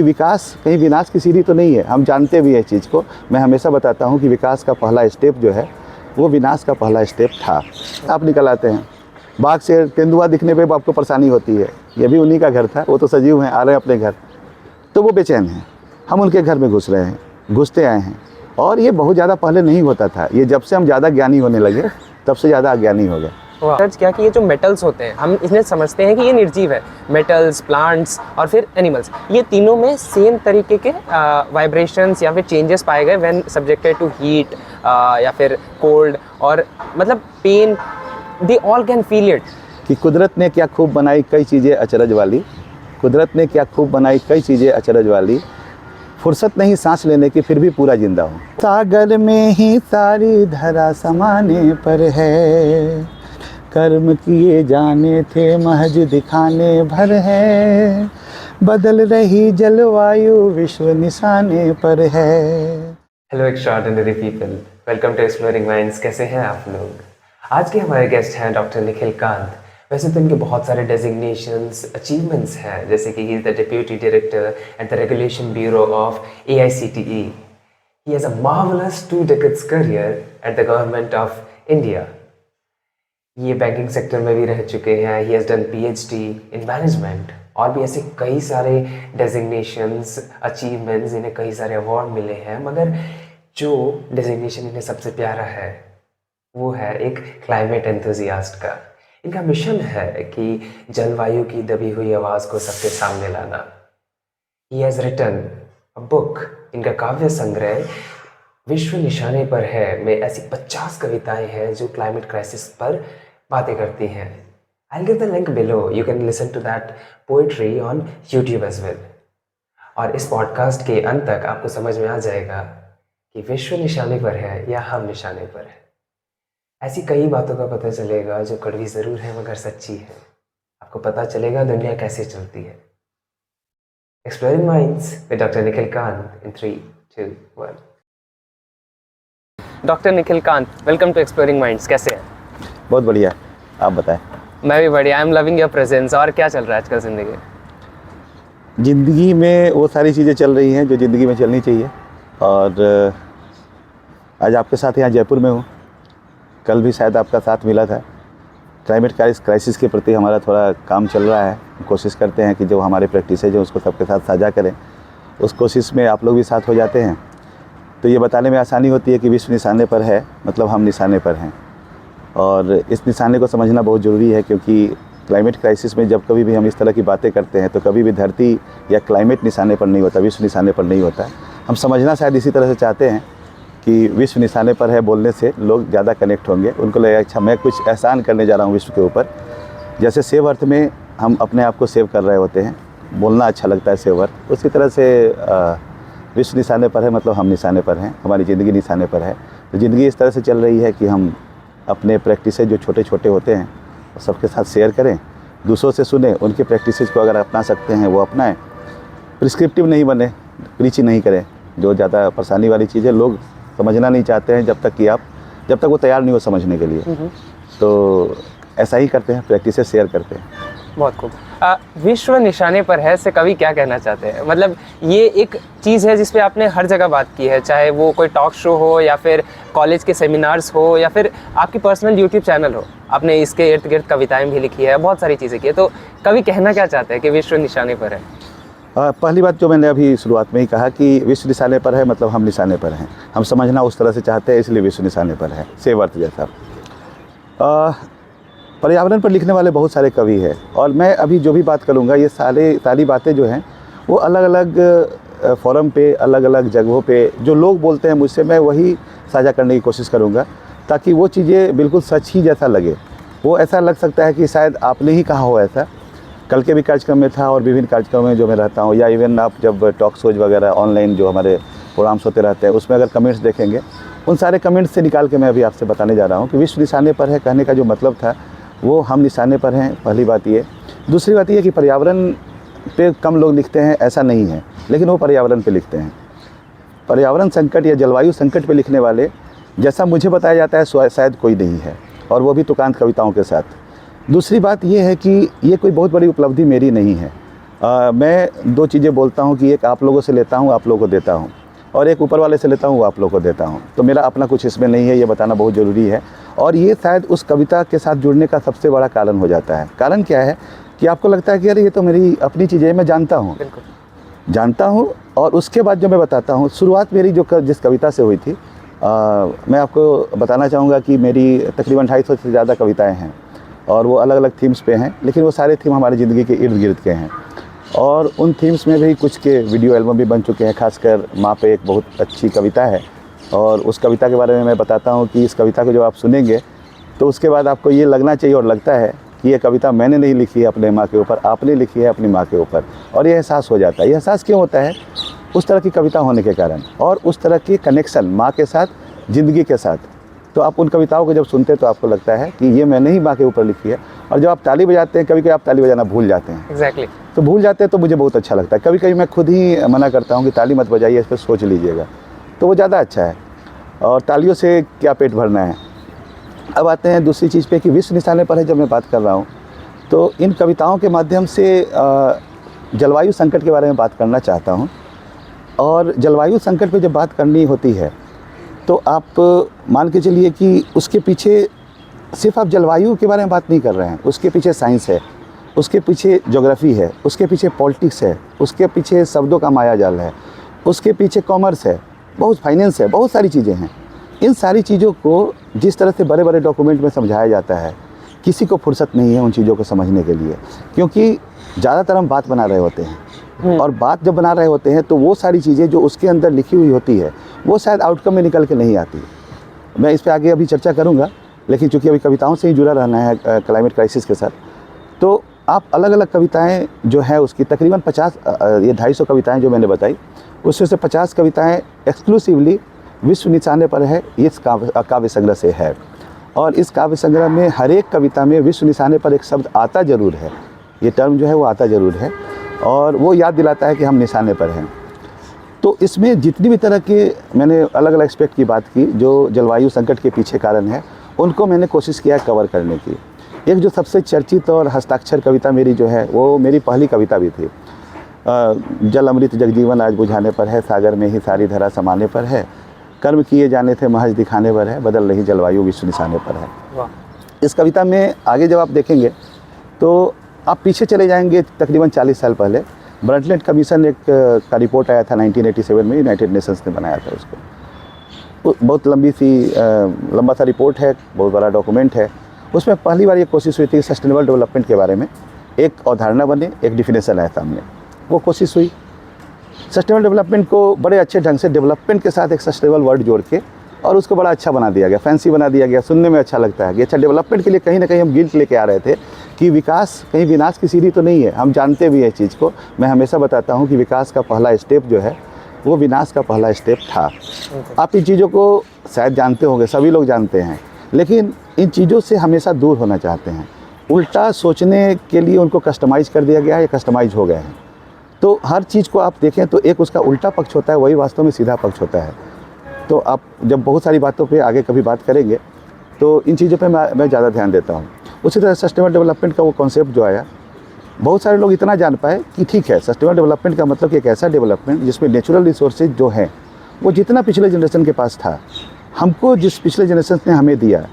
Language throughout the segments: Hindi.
विकास कहीं विनाश की सीढ़ी तो नहीं है, हम जानते भी हैं इस चीज़ को। मैं हमेशा बताता हूँ कि विकास का पहला स्टेप जो है वो विनाश का पहला स्टेप था। आप निकल आते हैं, बाघ से तेंदुआ दिखने पे आपको परेशानी होती है, ये भी उन्हीं का घर था, वो तो सजीव हैं, आ रहे हैं अपने घर, तो वो बेचैन हैं। हम उनके घर में घुस रहे हैं, घुसते आए हैं, और ये बहुत ज़्यादा पहले नहीं होता था। ये जब से हम ज़्यादा ज्ञानी होने लगे तब से ज़्यादा अज्ञानी हो गए। सर्च किया कि ये जो मेटल्स होते हैं, हम इन्हें समझते हैं कि ये निर्जीव है, मेटल्स, प्लांट्स और फिर एनिमल्स, ये तीनों में सेम तरीके के वाइब्रेशंस या फिर चेंजेस पाए गए व्हेन सब्जेक्टेड टू हीट या फिर कोल्ड, और मतलब pain, they all can feel it. कि कुदरत ने क्या खूब बनाई कई चीज़ें अचरज वाली, कुदरत ने क्या खूब बनाई कई चीज़ें अचरज वाली, फुर्सत नहीं सांस लेने की फिर भी पूरा जिंदा हूँ। सागर में ही सारी धरा समाने पर है, कर्म किए जाने थे महज दिखाने भर है, बदल रही जलवायु विश्व निशाने पर है। Hello extraordinary people, welcome to exploring minds. कैसे हैं आप लोग? आज के हमारे गेस्ट हैं डॉक्टर निखिल कांत। वैसे तो इनके बहुत सारे डेजिग्नेशंस, अचीवमेंट्स हैं, जैसे कि he is the deputy director at the regulation bureau of AICTE। He has a marvellous 2 decades career at the government of India. ये बैंकिंग सेक्टर में भी रह चुके हैं। He has done PhD in management, और भी ऐसे कई सारे डेजिग्नेशंस, अचीवमेंट्स, इन्हें कई सारे अवार्ड मिले हैं। मगर जो डेजिग्नेशन इन्हें सबसे प्यारा है वो है एक क्लाइमेट एंथुजियास्ट का। इनका मिशन है कि जलवायु की दबी हुई आवाज़ को सबके सामने लाना। He has written a book, इनका काव्य संग्रह विश्व निशाने पर है में ऐसी 50 कविताएं हैं जो क्लाइमेट क्राइसिस पर बातें करती हैं। I'll give the link below. You can listen to that poetry on YouTube as well. और इस पॉडकास्ट के अंत तक आपको समझ में आ जाएगा कि विश्व निशाने पर है या हम निशाने पर है। ऐसी कई बातों का पता चलेगा जो कड़वी ज़रूर है मगर सच्ची है। आपको पता चलेगा दुनिया कैसे चलती है। Exploring minds with doctor Nikhil Kant in 3, 2, 1। Doctor Nikhil Kant, welcome to exploring minds. कैसे हैं? बहुत बढ़िया, आप बताएं। मैं भी बढ़िया। I am loving your presence. और क्या चल रहा है आजकल ज़िंदगी? ज़िंदगी में वो सारी चीज़ें चल रही हैं जो ज़िंदगी में चलनी चाहिए, और आज आपके साथ यहाँ जयपुर में हूँ। कल भी शायद आपका साथ मिला था। क्लाइमेट क्राइसिस के प्रति हमारा थोड़ा काम चल रहा है। कोशिश करते हैं कि जो हमारे प्रैक्टिस है जो उसको सबके साथ साझा करें। उस कोशिश में आप लोग भी साथ हो जाते हैं, तो ये बताने में आसानी होती है कि विश्व निशाने पर है, मतलब हम निशाने पर हैं। और इस निशाने को समझना बहुत ज़रूरी है, क्योंकि क्लाइमेट क्राइसिस में जब कभी भी हम इस तरह की बातें करते हैं तो कभी भी धरती या क्लाइमेट निशाने पर नहीं होता, विश्व निशाने पर नहीं होता। हम समझना शायद इसी तरह से चाहते हैं कि विश्व निशाने पर है बोलने से लोग ज़्यादा कनेक्ट होंगे। उनको लगेगा अच्छा मैं कुछ एहसान करने जा रहा हूँ विश्व के ऊपर। जैसे सेव अर्थ में हम अपने आप को सेव कर रहे होते हैं, बोलना अच्छा लगता है सेव अर्थ, उसी तरह से विश्व निशाने पर है, मतलब हम निशाने पर हैं, हमारी ज़िंदगी निशाने पर है। तो ज़िंदगी इस तरह से चल रही है कि हम अपने प्रैक्टिसेस जो छोटे छोटे होते हैं वो सबके साथ शेयर करें, दूसरों से सुने, उनके प्रैक्टिसेस को अगर अपना सकते हैं वो अपनाएं। प्रिस्क्रिप्टिव नहीं बने, प्रीच नहीं करें। जो ज़्यादा परेशानी वाली चीज़ें लोग समझना नहीं चाहते हैं जब तक वो तैयार नहीं हो समझने के लिए, तो ऐसा ही करते हैं, प्रैक्टिसेस शेयर करते हैं। बहुत खूब। विश्व निशाने पर है से कवि क्या कहना चाहते हैं? मतलब ये एक चीज़ है जिस पे आपने हर जगह बात की है, चाहे वो कोई टॉक शो हो या फिर कॉलेज के सेमिनार्स हो या फिर आपकी पर्सनल यूट्यूब चैनल हो। आपने इसके इर्द गिर्द कविताएं भी लिखी है, बहुत सारी चीज़ें की है। तो कवि कहना क्या चाहते हैं कि विश्व निशाने पर है? पहली बात जो मैंने अभी शुरुआत में ही कहा कि विश्व निशाने पर है, मतलब हम निशाने पर हैं। हम समझना उस तरह से चाहते हैं, इसलिए विश्व निशाने पर है, सेव अर्थ जैसा। पर्यावरण पर लिखने वाले बहुत सारे कवि हैं, और मैं अभी जो भी बात करूँगा ये सारी बातें जो हैं वो अलग अलग फोरम पे, अलग अलग जगहों पे जो लोग बोलते हैं मुझसे, मैं वही साझा करने की कोशिश करूँगा, ताकि वो चीज़ें बिल्कुल सच ही जैसा लगे। वो ऐसा लग सकता है कि शायद आपने ही कहा हो ऐसा। कल के भी कार्यक्रम में था और विभिन्न कार्यक्रमों में जो मैं रहता हूँ, या इवन आप जब टॉक शोज वगैरह ऑनलाइन जो हमारे प्रोग्राम्स होते रहते हैं उसमें अगर कमेंट्स देखेंगे, उन सारे कमेंट्स से निकाल के मैं अभी आपसे बताने जा रहा हूँ कि विश्व निशाने पर है कहने का जो मतलब था वो हम निशाने पर हैं। पहली बात ये। दूसरी बात ये कि पर्यावरण पे कम लोग लिखते हैं ऐसा नहीं है, लेकिन वो पर्यावरण पे लिखते हैं। पर्यावरण संकट या जलवायु संकट पे लिखने वाले जैसा मुझे बताया जाता है शायद कोई नहीं है, और वो भी तुकांत कविताओं के साथ। दूसरी बात ये है कि ये कोई बहुत बड़ी उपलब्धि मेरी नहीं है। मैं दो चीज़ें बोलता हूँ कि एक आप लोगों से लेता हूँ, आप लोगों को देता हूँ, और एक ऊपर वाले से लेता हूँ, वो आप लोगों को देता हूँ। तो मेरा अपना कुछ इसमें नहीं है, ये बताना बहुत ज़रूरी है। और ये शायद उस कविता के साथ जुड़ने का सबसे बड़ा कारण हो जाता है। कारण क्या है कि आपको लगता है कि अरे ये तो मेरी अपनी चीज़ें मैं जानता हूँ, जानता हूँ। और उसके बाद जो मैं बताता हूँ, शुरुआत मेरी जिस कविता से हुई थी, मैं आपको बताना चाहूँगा कि मेरी तकरीबन 250 से ज़्यादा कविताएँ हैं, और वो अलग अलग थीम्स पे हैं, लेकिन वो सारे थीम हमारी ज़िंदगी के इर्द गिर्द के हैं। और उन थीम्स में भी कुछ के वीडियो एल्बम भी बन चुके हैं। खासकर माँ पे एक बहुत अच्छी कविता है, और उस कविता के बारे में मैं बताता हूँ कि इस कविता को जब आप सुनेंगे तो उसके बाद आपको ये लगना चाहिए, और लगता है कि ये कविता मैंने नहीं लिखी है अपने माँ के ऊपर, आपने लिखी है अपनी माँ के ऊपर। और ये एहसास हो जाता है। ये एहसास क्यों होता है? उस तरह की कविता होने के कारण, और उस तरह की कनेक्शन माँ के साथ, ज़िंदगी के साथ। तो आप उन कविताओं को जब सुनते हैं तो आपको लगता है कि ये मैंने ही माँ के ऊपर लिखी है। और जब आप ताली बजाते हैं, कभी कभी आप ताली बजाना भूल जाते हैं। एग्जैक्टली। तो भूल जाते हैं तो मुझे बहुत अच्छा लगता है। कभी कभी मैं खुद ही मना करता हूँ कि ताली मत बजाइए, इस पर सोच लीजिएगा, तो वो ज़्यादा अच्छा है। और तालियों से क्या पेट भरना है। अब आते हैं दूसरी चीज़ पे कि विश्व निशाने पर है जब मैं बात कर रहा हूँ, तो इन कविताओं के माध्यम से जलवायु संकट के बारे में बात करना चाहता हूँ। और जलवायु संकट पे जब बात करनी होती है तो आप मान के चलिए कि उसके पीछे सिर्फ आप जलवायु के बारे में बात नहीं कर रहे हैं, उसके पीछे साइंस है, उसके पीछे ज्योग्राफी है, उसके पीछे पॉलिटिक्स है, उसके पीछे शब्दों का माया जाल है, उसके पीछे कॉमर्स है, बहुत फाइनेंस है, बहुत सारी चीज़ें हैं। इन सारी चीज़ों को जिस तरह से बड़े बड़े डॉक्यूमेंट में समझाया जाता है, किसी को फुर्सत नहीं है उन चीज़ों को समझने के लिए, क्योंकि ज़्यादातर हम बात बना रहे होते हैं। और बात जब बना रहे होते हैं तो वो सारी चीज़ें जो उसके अंदर लिखी हुई होती है वो शायद आउटकम में निकल के नहीं आती। मैं इस पर आगे अभी चर्चा करूँगा, लेकिन चूँकि अभी कविताओं से ही जुड़ा रहना है क्लाइमेट क्राइसिस के साथ, तो आप अलग अलग कविताएं जो है उसकी तकरीबन 50 ये 250 कविताएं जो मैंने बताई, उसमें से 50 कविताएं एक्सक्लूसिवली विश्व निशाने पर है, इस काव्य संग्रह से है। और इस काव्य संग्रह में हर एक कविता में विश्व निशाने पर एक शब्द आता ज़रूर है, ये टर्म जो है वो आता ज़रूर है, और वो याद दिलाता है कि हम निशाने पर हैं। तो इसमें जितनी भी तरह के मैंने अलग अलग एस्पेक्ट की बात की जो जलवायु संकट के पीछे कारण है, उनको मैंने कोशिश किया है कवर करने की। एक जो सबसे चर्चित और हस्ताक्षर कविता मेरी जो है वो मेरी पहली कविता भी थी। जल अमृत जगजीवन आज बुझाने पर है, सागर में ही सारी धरा समाने पर है, कर्म किए जाने थे महज दिखाने पर है, बदल रही जलवायु विश्व निशाने पर है। इस कविता में आगे जब आप देखेंगे तो आप पीछे चले जाएंगे तकरीबन 40 साल पहले। ब्रंटलैंड कमीशन एक का रिपोर्ट आया था 1987 में, यूनाइटेड नेशंस ने बनाया था उसको। बहुत लंबा सा रिपोर्ट है, बहुत बड़ा डॉक्यूमेंट है। उसमें पहली बार ये कोशिश हुई थी कि सस्टेनेबल डेवलपमेंट के बारे में एक अवधारणा बने, एक डिफिनेशन आया सामने। वो कोशिश हुई सस्टेनेबल डेवलपमेंट को बड़े अच्छे ढंग से डेवलपमेंट के साथ एक सस्टेनेबल वर्ड जोड़ के, और उसको बड़ा अच्छा बना दिया गया, फैंसी बना दिया गया, सुनने में अच्छा लगता है कि अच्छा डेवलपमेंट के लिए कहीं ना कहीं हम गिल्ट लेके आ रहे थे कि विकास कहीं विनाश की सीढ़ी तो नहीं है। हम जानते भी हैं इस चीज़ को। मैं हमेशा बताता हूँ कि विकास का पहला स्टेप जो है वो विनाश का पहला स्टेप था। आप इन चीज़ों को शायद जानते होंगे, सभी लोग जानते हैं, लेकिन इन चीज़ों से हमेशा दूर होना चाहते हैं। उल्टा सोचने के लिए उनको कस्टमाइज कर दिया गया है या कस्टमाइज हो गए हैं। तो हर चीज़ को आप देखें तो एक उसका उल्टा पक्ष होता है, वही वास्तव में सीधा पक्ष होता है। तो आप जब बहुत सारी बातों पे आगे कभी बात करेंगे तो इन चीज़ों पे मैं ज़्यादा ध्यान देता हूँ। उसी तरह सस्टेनेबल डेवलपमेंट का वो कॉन्सेप्ट जो आया, बहुत सारे लोग इतना जान पाए कि ठीक है, सस्टेनेबल डेवलपमेंट का मतलब कि एक ऐसा डेवलपमेंट जिसमें नेचुरल रिसोर्सेज जो हैं वो जितना पिछले जनरेशन के पास था, हमको जिस पिछले जनरेशन ने हमें दिया,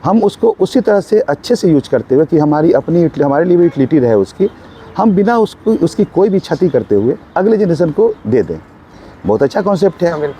हम उसको उसी तरह से अच्छे से यूज करते हुए कि हमारे लिए भी यूटिलिटी रहे उसकी, हम बिना उसकी कोई भी क्षति करते हुए अगले जनरेशन को दे दें। बहुत अच्छा कॉन्सेप्ट है।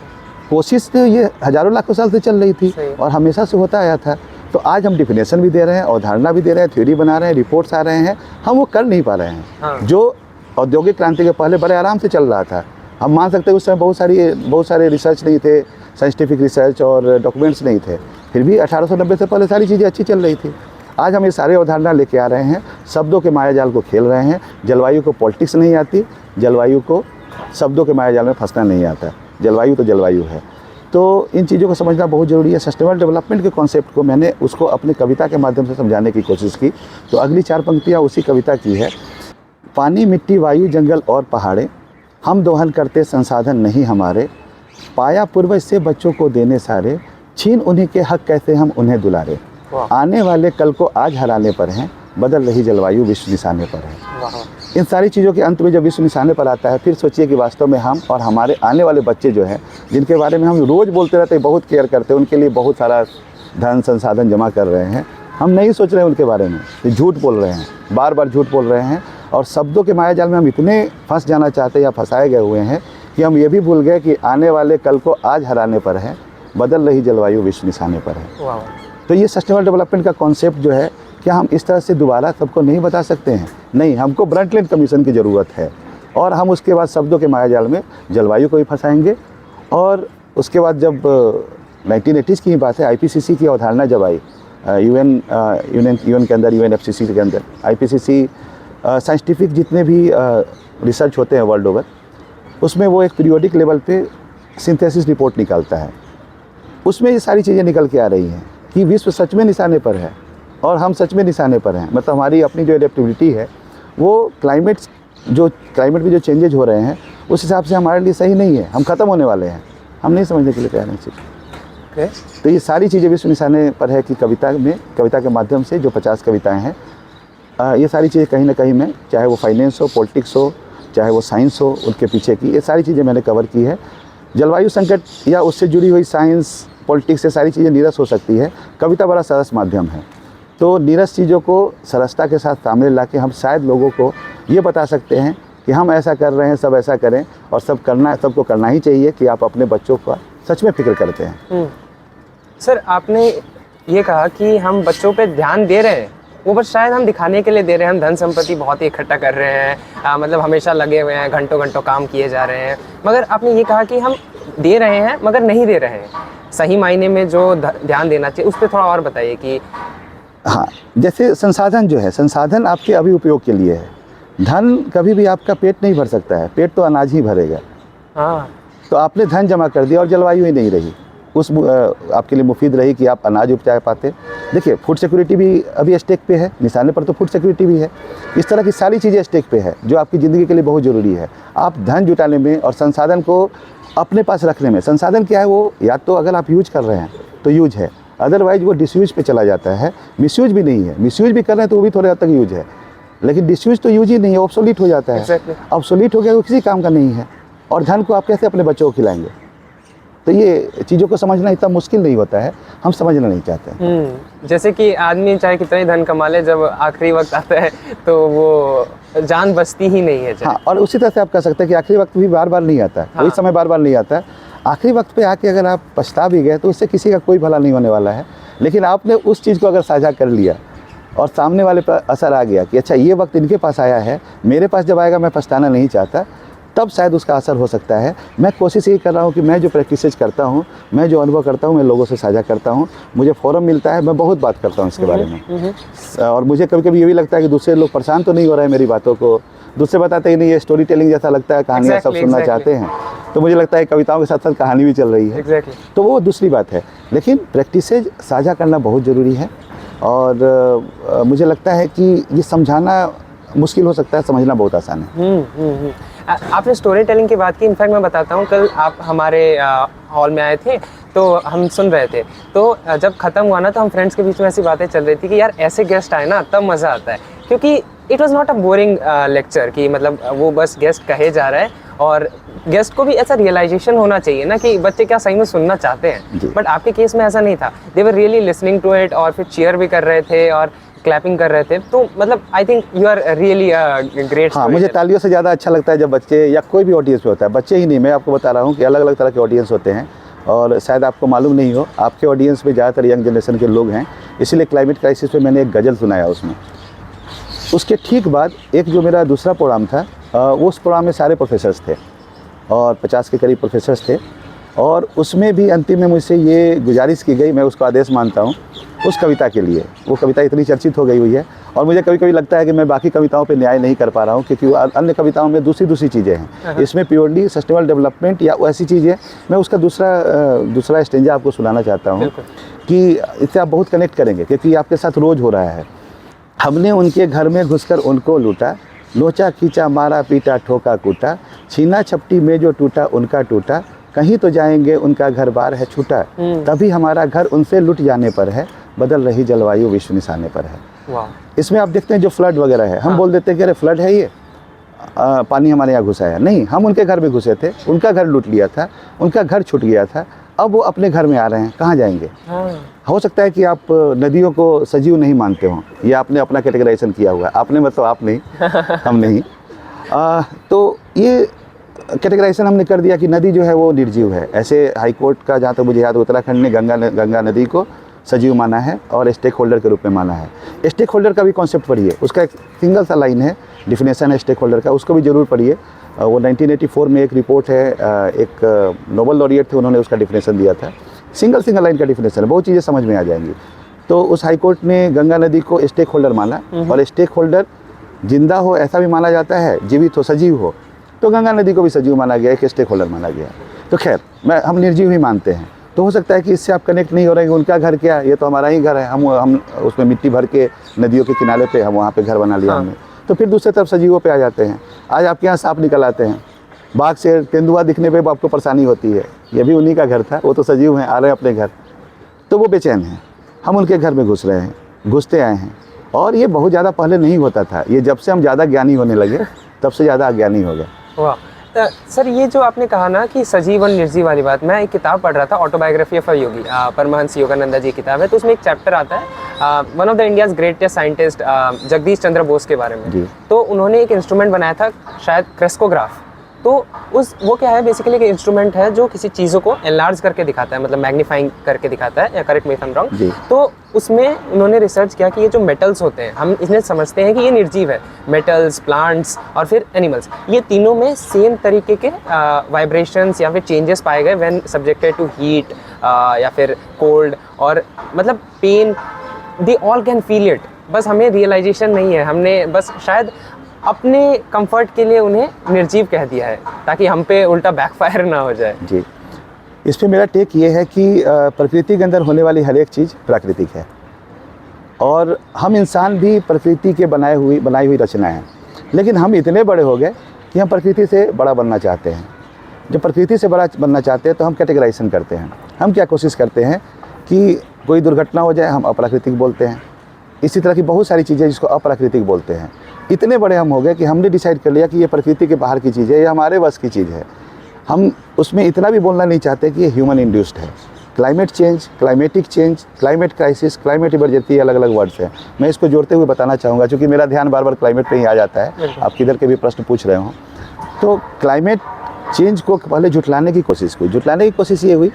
कोशिश तो ये हज़ारों लाखों साल से चल रही थी और हमेशा से होता आया था। तो आज हम डिफिनेशन भी दे रहे हैं, अवधारणा भी दे रहे हैं, थ्योरी बना रहे हैं, रिपोर्ट्स आ रहे हैं, हम वो कर नहीं पा रहे हैं। हाँ। जो औद्योगिक क्रांति के पहले बड़े आराम से चल रहा था। हम मान सकते हैं उस समय बहुत सारे रिसर्च नहीं थे, साइंटिफिक रिसर्च और डॉक्यूमेंट्स नहीं थे, फिर भी 1890 से पहले सारी चीज़ें अच्छी चल रही थी। आज हम ये सारे अवधारणा लेके आ रहे हैं, शब्दों के मायाजाल को खेल रहे हैं। जलवायु को पॉलिटिक्स नहीं आती, जलवायु को शब्दों के मायाजाल में फंसना नहीं आता। जलवायु तो जलवायु है। तो इन चीज़ों को समझना बहुत ज़रूरी है। सस्टेनेबल डेवलपमेंट के कॉन्सेप्ट को मैंने उसको अपनी कविता के माध्यम से समझाने की कोशिश की। तो अगली 4 पंक्तियाँ उसी कविता की है। पानी, मिट्टी, वायु, जंगल और पहाड़े, हम दोहन करते संसाधन नहीं हमारे, पाया पूर्वज से बच्चों को देने सारे, छीन उन्हीं के हक कैसे हम उन्हें दुलारे, आने वाले कल को आज हराने पर हैं, बदल रही जलवायु विश्व निशाने पर है। इन सारी चीज़ों के अंत में जब विश्व निशाने पर आता है, फिर सोचिए कि वास्तव में हम और हमारे आने वाले बच्चे जो हैं, जिनके बारे में हम रोज़ बोलते रहते हैं, बहुत केयर करते हैं, उनके लिए बहुत सारा धन संसाधन जमा कर रहे हैं, हम नहीं सोच रहे हैं उनके बारे में, ये झूठ बोल रहे हैं, बार बार झूठ बोल रहे हैं। और शब्दों के मायाजाल में हम इतने फंस जाना चाहते हैं या फंसाए गए हुए हैं कि हम ये भी भूल गए कि आने वाले कल को आज हराने पर है, बदल रही जलवायु विश्व निशाने पर है। तो ये सस्टेनेबल डेवलपमेंट का कॉन्सेप्ट जो है, क्या हम इस तरह से दोबारा सबको नहीं बता सकते हैं? नहीं, हमको ब्रंटलैंड कमीशन की ज़रूरत है, और हम उसके बाद शब्दों के मायाजाल में जलवायु को भी फंसाएंगे। और उसके बाद जब 1980s की बात है, IPCC की अवधारणा जब आई, यूएन के अंदर, UNFCCC के अंदर, IPCC साइंटिफिक जितने भी रिसर्च होते हैं वर्ल्ड ओवर, उसमें वो एक पीरियोडिक लेवल पे सिंथेसिस रिपोर्ट निकालता है। उसमें ये सारी चीज़ें निकल के आ रही हैं कि विश्व सच में निशाने पर है और हम सच में निशाने पर हैं। मतलब हमारी अपनी जो एडेप्टिबिलिटी है, वो क्लाइमेट में जो चेंजेज हो रहे हैं, उस हिसाब से हमारे लिए सही नहीं है, हम ख़त्म होने वाले हैं, हम नहीं समझने के लिए तैयार नहीं। तो ये सारी चीज़ें विश्व निशाने पर है कि कविता के माध्यम से जो 50 कविताएँ हैं, ये सारी चीज़ें कहीं ना कहीं में, चाहे वो फाइनेंस हो, पॉलिटिक्स हो, चाहे वो साइंस हो, उनके पीछे की ये सारी चीज़ें मैंने कवर की है। जलवायु संकट या उससे जुड़ी हुई साइंस, पॉलिटिक्स, ये सारी चीज़ें नीरस हो सकती है, कविता बड़ा सरस माध्यम है। तो नीरस चीज़ों को सरसता के साथ सामने ला के हम शायद लोगों को ये बता सकते हैं कि हम ऐसा कर रहे हैं, सब ऐसा करें, और सबको करना ही चाहिए कि आप अपने बच्चों का सच में फिक्र करते हैं। सर, आपने ये कहा कि हम बच्चों पे ध्यान दे रहे हैं, वो बस शायद हम दिखाने के लिए दे रहे हैं, हम धन संपत्ति बहुत ही इकट्ठा कर रहे हैं, मतलब हमेशा लगे हुए हैं, घंटों घंटों काम किए जा रहे हैं। मगर आपने ये कहा कि हम दे रहे हैं मगर नहीं दे रहे हैं, सही मायने में जो ध्यान देना चाहिए उस पर थोड़ा और बताइए कि। हाँ, जैसे संसाधन जो है, संसाधन आपके अभी उपयोग के लिए है, धन कभी भी आपका पेट नहीं भर सकता है, पेट तो अनाज ही भरेगा। हाँ, तो आपने धन जमा कर दिया और जलवायु ही नहीं रही, उस आपके लिए मुफीद रही कि आप अनाज उपजा पाते। देखिए, फूड सिक्योरिटी भी अभी स्टेक पे है, निशाने पर तो फूड सिक्योरिटी भी है। इस तरह की सारी चीज़ें स्टेक पे है जो आपकी ज़िंदगी के लिए बहुत ज़रूरी है। आप धन जुटाने में और संसाधन को अपने पास रखने में, संसाधन क्या है, वो या तो अगर आप यूज कर रहे हैं तो यूज है, अदरवाइज वो डिसयूज पे चला जाता है, मिसयूज भी नहीं है। मिसयूज भी कर रहे हैं तो वो भी थोड़े हद तक यूज है, लेकिन डिसयूज तो यूज ही नहीं है, ऑब्सोलीट हो जाता है। ऑब्सोलीट हो गया तो किसी काम का नहीं है, और धन को आप कैसे अपने बच्चों को खिलाएंगे? तो ये चीज़ों को समझना इतना मुश्किल नहीं होता है, हम समझना नहीं चाहते हैं। जैसे कि आदमी चाहे कितना ही धन कमा ले, जब आखिरी वक्त आता है तो वो जान बचती ही नहीं है। हाँ, और उसी तरह से आप कह सकते हैं कि आखिरी वक्त भी बार बार नहीं आता है, कोई समय बार बार नहीं आता है। आखिरी वक्त पे आके अगर आप पछता भी गए तो उससे किसी का कोई भला नहीं होने वाला है। लेकिन आपने उस चीज़ को अगर साझा कर लिया और सामने वाले पर असर आ गया कि अच्छा, ये वक्त इनके पास आया है, मेरे पास जब आएगा मैं पछताना नहीं चाहता, तब शायद उसका असर हो सकता है। मैं कोशिश यही कर रहा हूँ कि मैं जो प्रैक्टिसेज करता हूँ, मैं जो अनुभव करता हूँ, मैं लोगों से साझा करता हूँ। मुझे फोरम मिलता है, मैं बहुत बात करता हूँ इसके बारे में, और मुझे कभी कभी ये भी लगता है कि दूसरे लोग परेशान तो नहीं हो रहे हैं मेरी बातों को, दूसरे बताते ही नहीं, ये स्टोरी टेलिंग जैसा लगता है, कहानियाँ सब सुनना चाहते हैं। तो मुझे लगता है कविताओं के साथ साथ कहानी भी चल रही है। तो वो दूसरी बात है, लेकिन प्रैक्टिसेज साझा करना बहुत ज़रूरी है। और मुझे लगता है कि ये समझाना मुश्किल हो सकता है, समझना बहुत आसान है। आपने स्टोरी टेलिंग की बात की, इनफैक्ट मैं बताता हूँ, कल आप हमारे हॉल में आए थे तो हम सुन रहे थे, तो जब ख़त्म हुआ ना तो हम फ्रेंड्स के बीच में ऐसी बातें चल रही थी कि यार ऐसे गेस्ट आए ना तब मज़ा आता है, क्योंकि it was not a boring lecture कि मतलब वो बस गेस्ट कहे जा रहा है, और गेस्ट को भी ऐसा रियलाइजेशन होना चाहिए ना कि बच्चे क्या सही में सुनना चाहते हैं। बट आपके केस में ऐसा नहीं था, they were really listening to it, और फिर चीयर भी कर रहे थे और क्लैपिंग कर रहे थे। तो मतलब I think you are really great. हाँ, मुझे तालियों से ज़्यादा अच्छा लगता है जब बच्चे या कोई भी ऑडियंस में होता है, बच्चे ही नहीं, मैं आपको बता रहा हूँ कि अलग अलग तरह के ऑडियंस होते हैं, और शायद आपको मालूम नहीं हो, आपके ऑडियंस में ज़्यादातर यंग जनरेशन के लोग हैं। इसीलिए क्लाइमेट क्राइसिस पे मैंने एक गज़ल सुनाया उसमें। उसके ठीक बाद एक जो मेरा दूसरा प्रोग्राम था, वो उस प्रोग्राम में सारे प्रोफेसर्स थे और 50 के करीब प्रोफेसर्स थे, और उसमें भी अंतिम में मुझसे ये गुजारिश की गई, मैं उसको आदेश मानता हूँ, उस कविता के लिए। वो कविता इतनी चर्चित हो गई हुई है, और मुझे कभी कभी लगता है कि मैं बाकी कविताओं पे न्याय नहीं कर पा रहा हूँ, क्योंकि अन्य कविताओं में दूसरी चीज़ें हैं, इसमें प्योरली सस्टेनेबल डेवलपमेंट या ऐसी चीज़ें। मैं उसका दूसरा स्टेंजा आपको सुनाना चाहता हूँ कि इससे आप बहुत कनेक्ट करेंगे, क्योंकि आपके साथ रोज़ हो रहा है। हमने उनके घर में घुसकर उनको लूटा, लोचा खींचा, मारा पीटा, ठोका कूटा, छीना छपटी में जो टूटा उनका टूटा, कहीं तो जाएंगे उनका घर बार है छूटा, तभी हमारा घर उनसे लुट जाने पर है, बदल रही जलवायु विश्व निशाने पर है। इसमें आप देखते हैं जो फ्लड वगैरह है, हम बोल देते हैं कि अरे फ्लड है ये, पानी हमारे यहाँ घुस आया, नहीं, हम उनके घर में घुसे थे, उनका घर लूट लिया था, उनका घर छूट गया था, अब वो अपने घर में आ रहे हैं, कहाँ जाएंगे? हो सकता है कि आप नदियों को सजीव नहीं मानते हो, या आपने अपना कैटेगराइजेशन किया हुआ है, आपने मतलब आप नहीं, हम नहीं, तो ये कैटेगराइजेशन हमने कर दिया कि नदी जो है वो निर्जीव है। ऐसे हाई कोर्ट का जहाँ तक मुझे याद, उत्तराखंड ने गंगा नदी को सजीव माना है और स्टेक होल्डर के रूप में माना है। स्टेक होल्डर का भी कॉन्सेप्ट पढ़िए, उसका एक सिंगल सा लाइन है, डिफिनेशन है स्टेक होल्डर का, उसको भी ज़रूर पढ़िए। वो 1984 में एक रिपोर्ट है, एक नोबेल लॉरिएट थे, उन्होंने उसका डिफिनेशन दिया था, सिंगल लाइन का डिफिनेशन है, बहुत चीज़ें समझ में आ जाएंगी। तो उस हाई कोर्ट ने गंगा नदी को स्टेक होल्डर माना, और स्टेक होल्डर जिंदा हो ऐसा भी माना जाता है, जीवित हो, सजीव हो, तो गंगा नदी को भी सजीव माना गया, एक स्टेक होल्डर माना गया। तो खैर, हम निर्जीव ही मानते हैं। तो हो सकता है कि इससे आप कनेक्ट नहीं हो रहे हैं, उनका घर क्या, ये तो हमारा ही घर है, हम उसमें मिट्टी भर के नदियों के किनारे पे हम वहाँ पे घर बना लिया हमने, तो फिर दूसरी तरफ सजीवों पे आ जाते हैं। आज आपके यहाँ सांप निकल आते हैं, बाघ से तेंदुआ दिखने पे आपको परेशानी होती है, ये भी उन्हीं का घर था, वो तो सजीव हैं, आ रहे हैं अपने घर, तो वो बेचैन हैं। हम उनके घर में घुस रहे हैं, घुसते आए हैं, और ये बहुत ज़्यादा पहले नहीं होता था, ये जब से हम ज़्यादा ज्ञानी होने लगे तब से ज़्यादा अज्ञानी हो गए। वाह सर, ये जो आपने कहा ना कि सजीव और निर्जीव वाली बात, मैं एक किताब पढ़ रहा था, autobiography of a yogi, Paramahansa Yogananda ji की किताब है, तो उसमें एक चैप्टर आता है one of the India's greatest scientist Jagadish Chandra Bose के बारे में। तो उन्होंने एक इंस्ट्रूमेंट बनाया था, शायद क्रेस्कोग्राफ। तो वो क्या है, बेसिकली एक इंस्ट्रूमेंट है जो किसी चीज़ों को एनलार्ज करके दिखाता है, मतलब मैग्नीफाइंग करके दिखाता है, या correct me if I am wrong. तो उसमें उन्होंने रिसर्च किया कि ये जो मेटल्स होते हैं, हम इन्हें समझते हैं कि ये निर्जीव है, मेटल्स, प्लांट्स और फिर एनिमल्स, ये तीनों में सेम तरीके के वाइब्रेशंस या फिर चेंजेस पाए गए व्हेन सब्जेक्टेड टू हीट या फिर कोल्ड, और मतलब pain, they all can feel it. बस हमें रियलाइजेशन नहीं है, हमने बस शायद अपने कंफर्ट के लिए उन्हें निर्जीव कह दिया है, ताकि हम पे उल्टा बैकफायर ना हो जाए। जी, इस पे मेरा टेक ये है कि प्रकृति के अंदर होने वाली हर एक चीज़ प्राकृतिक है, और हम इंसान भी प्रकृति के बनाई हुई रचना है, लेकिन हम इतने बड़े हो गए कि हम प्रकृति से बड़ा बनना चाहते हैं। जब प्रकृति से बड़ा बनना चाहते हैं तो हम कैटेगराइजेशन करते हैं। हम क्या कोशिश करते हैं कि कोई दुर्घटना हो जाए, हम अप्राकृतिक बोलते हैं। इसी तरह की बहुत सारी चीज़ें जिसको अप्राकृतिक बोलते हैं। इतने बड़े हम हो गए कि हमने डिसाइड कर लिया कि ये प्रकृति के बाहर की चीज़ है, ये हमारे बस की चीज़ है। हम उसमें इतना भी बोलना नहीं चाहते कि ये ह्यूमन इंड्यूस्ड है। Climate change, climatic change, climate crisis, climate emergency, अलग अलग वर्ड्स हैं। मैं इसको जोड़ते हुए बताना चाहूँगा, क्योंकि मेरा ध्यान बार बार क्लाइमेट पे ही आ जाता है, आप किधर के भी प्रश्न पूछ रहे हो। तो क्लाइमेट चेंज को पहले झुठलाने की कोशिश हुई। झुठलाने की कोशिश ये हुई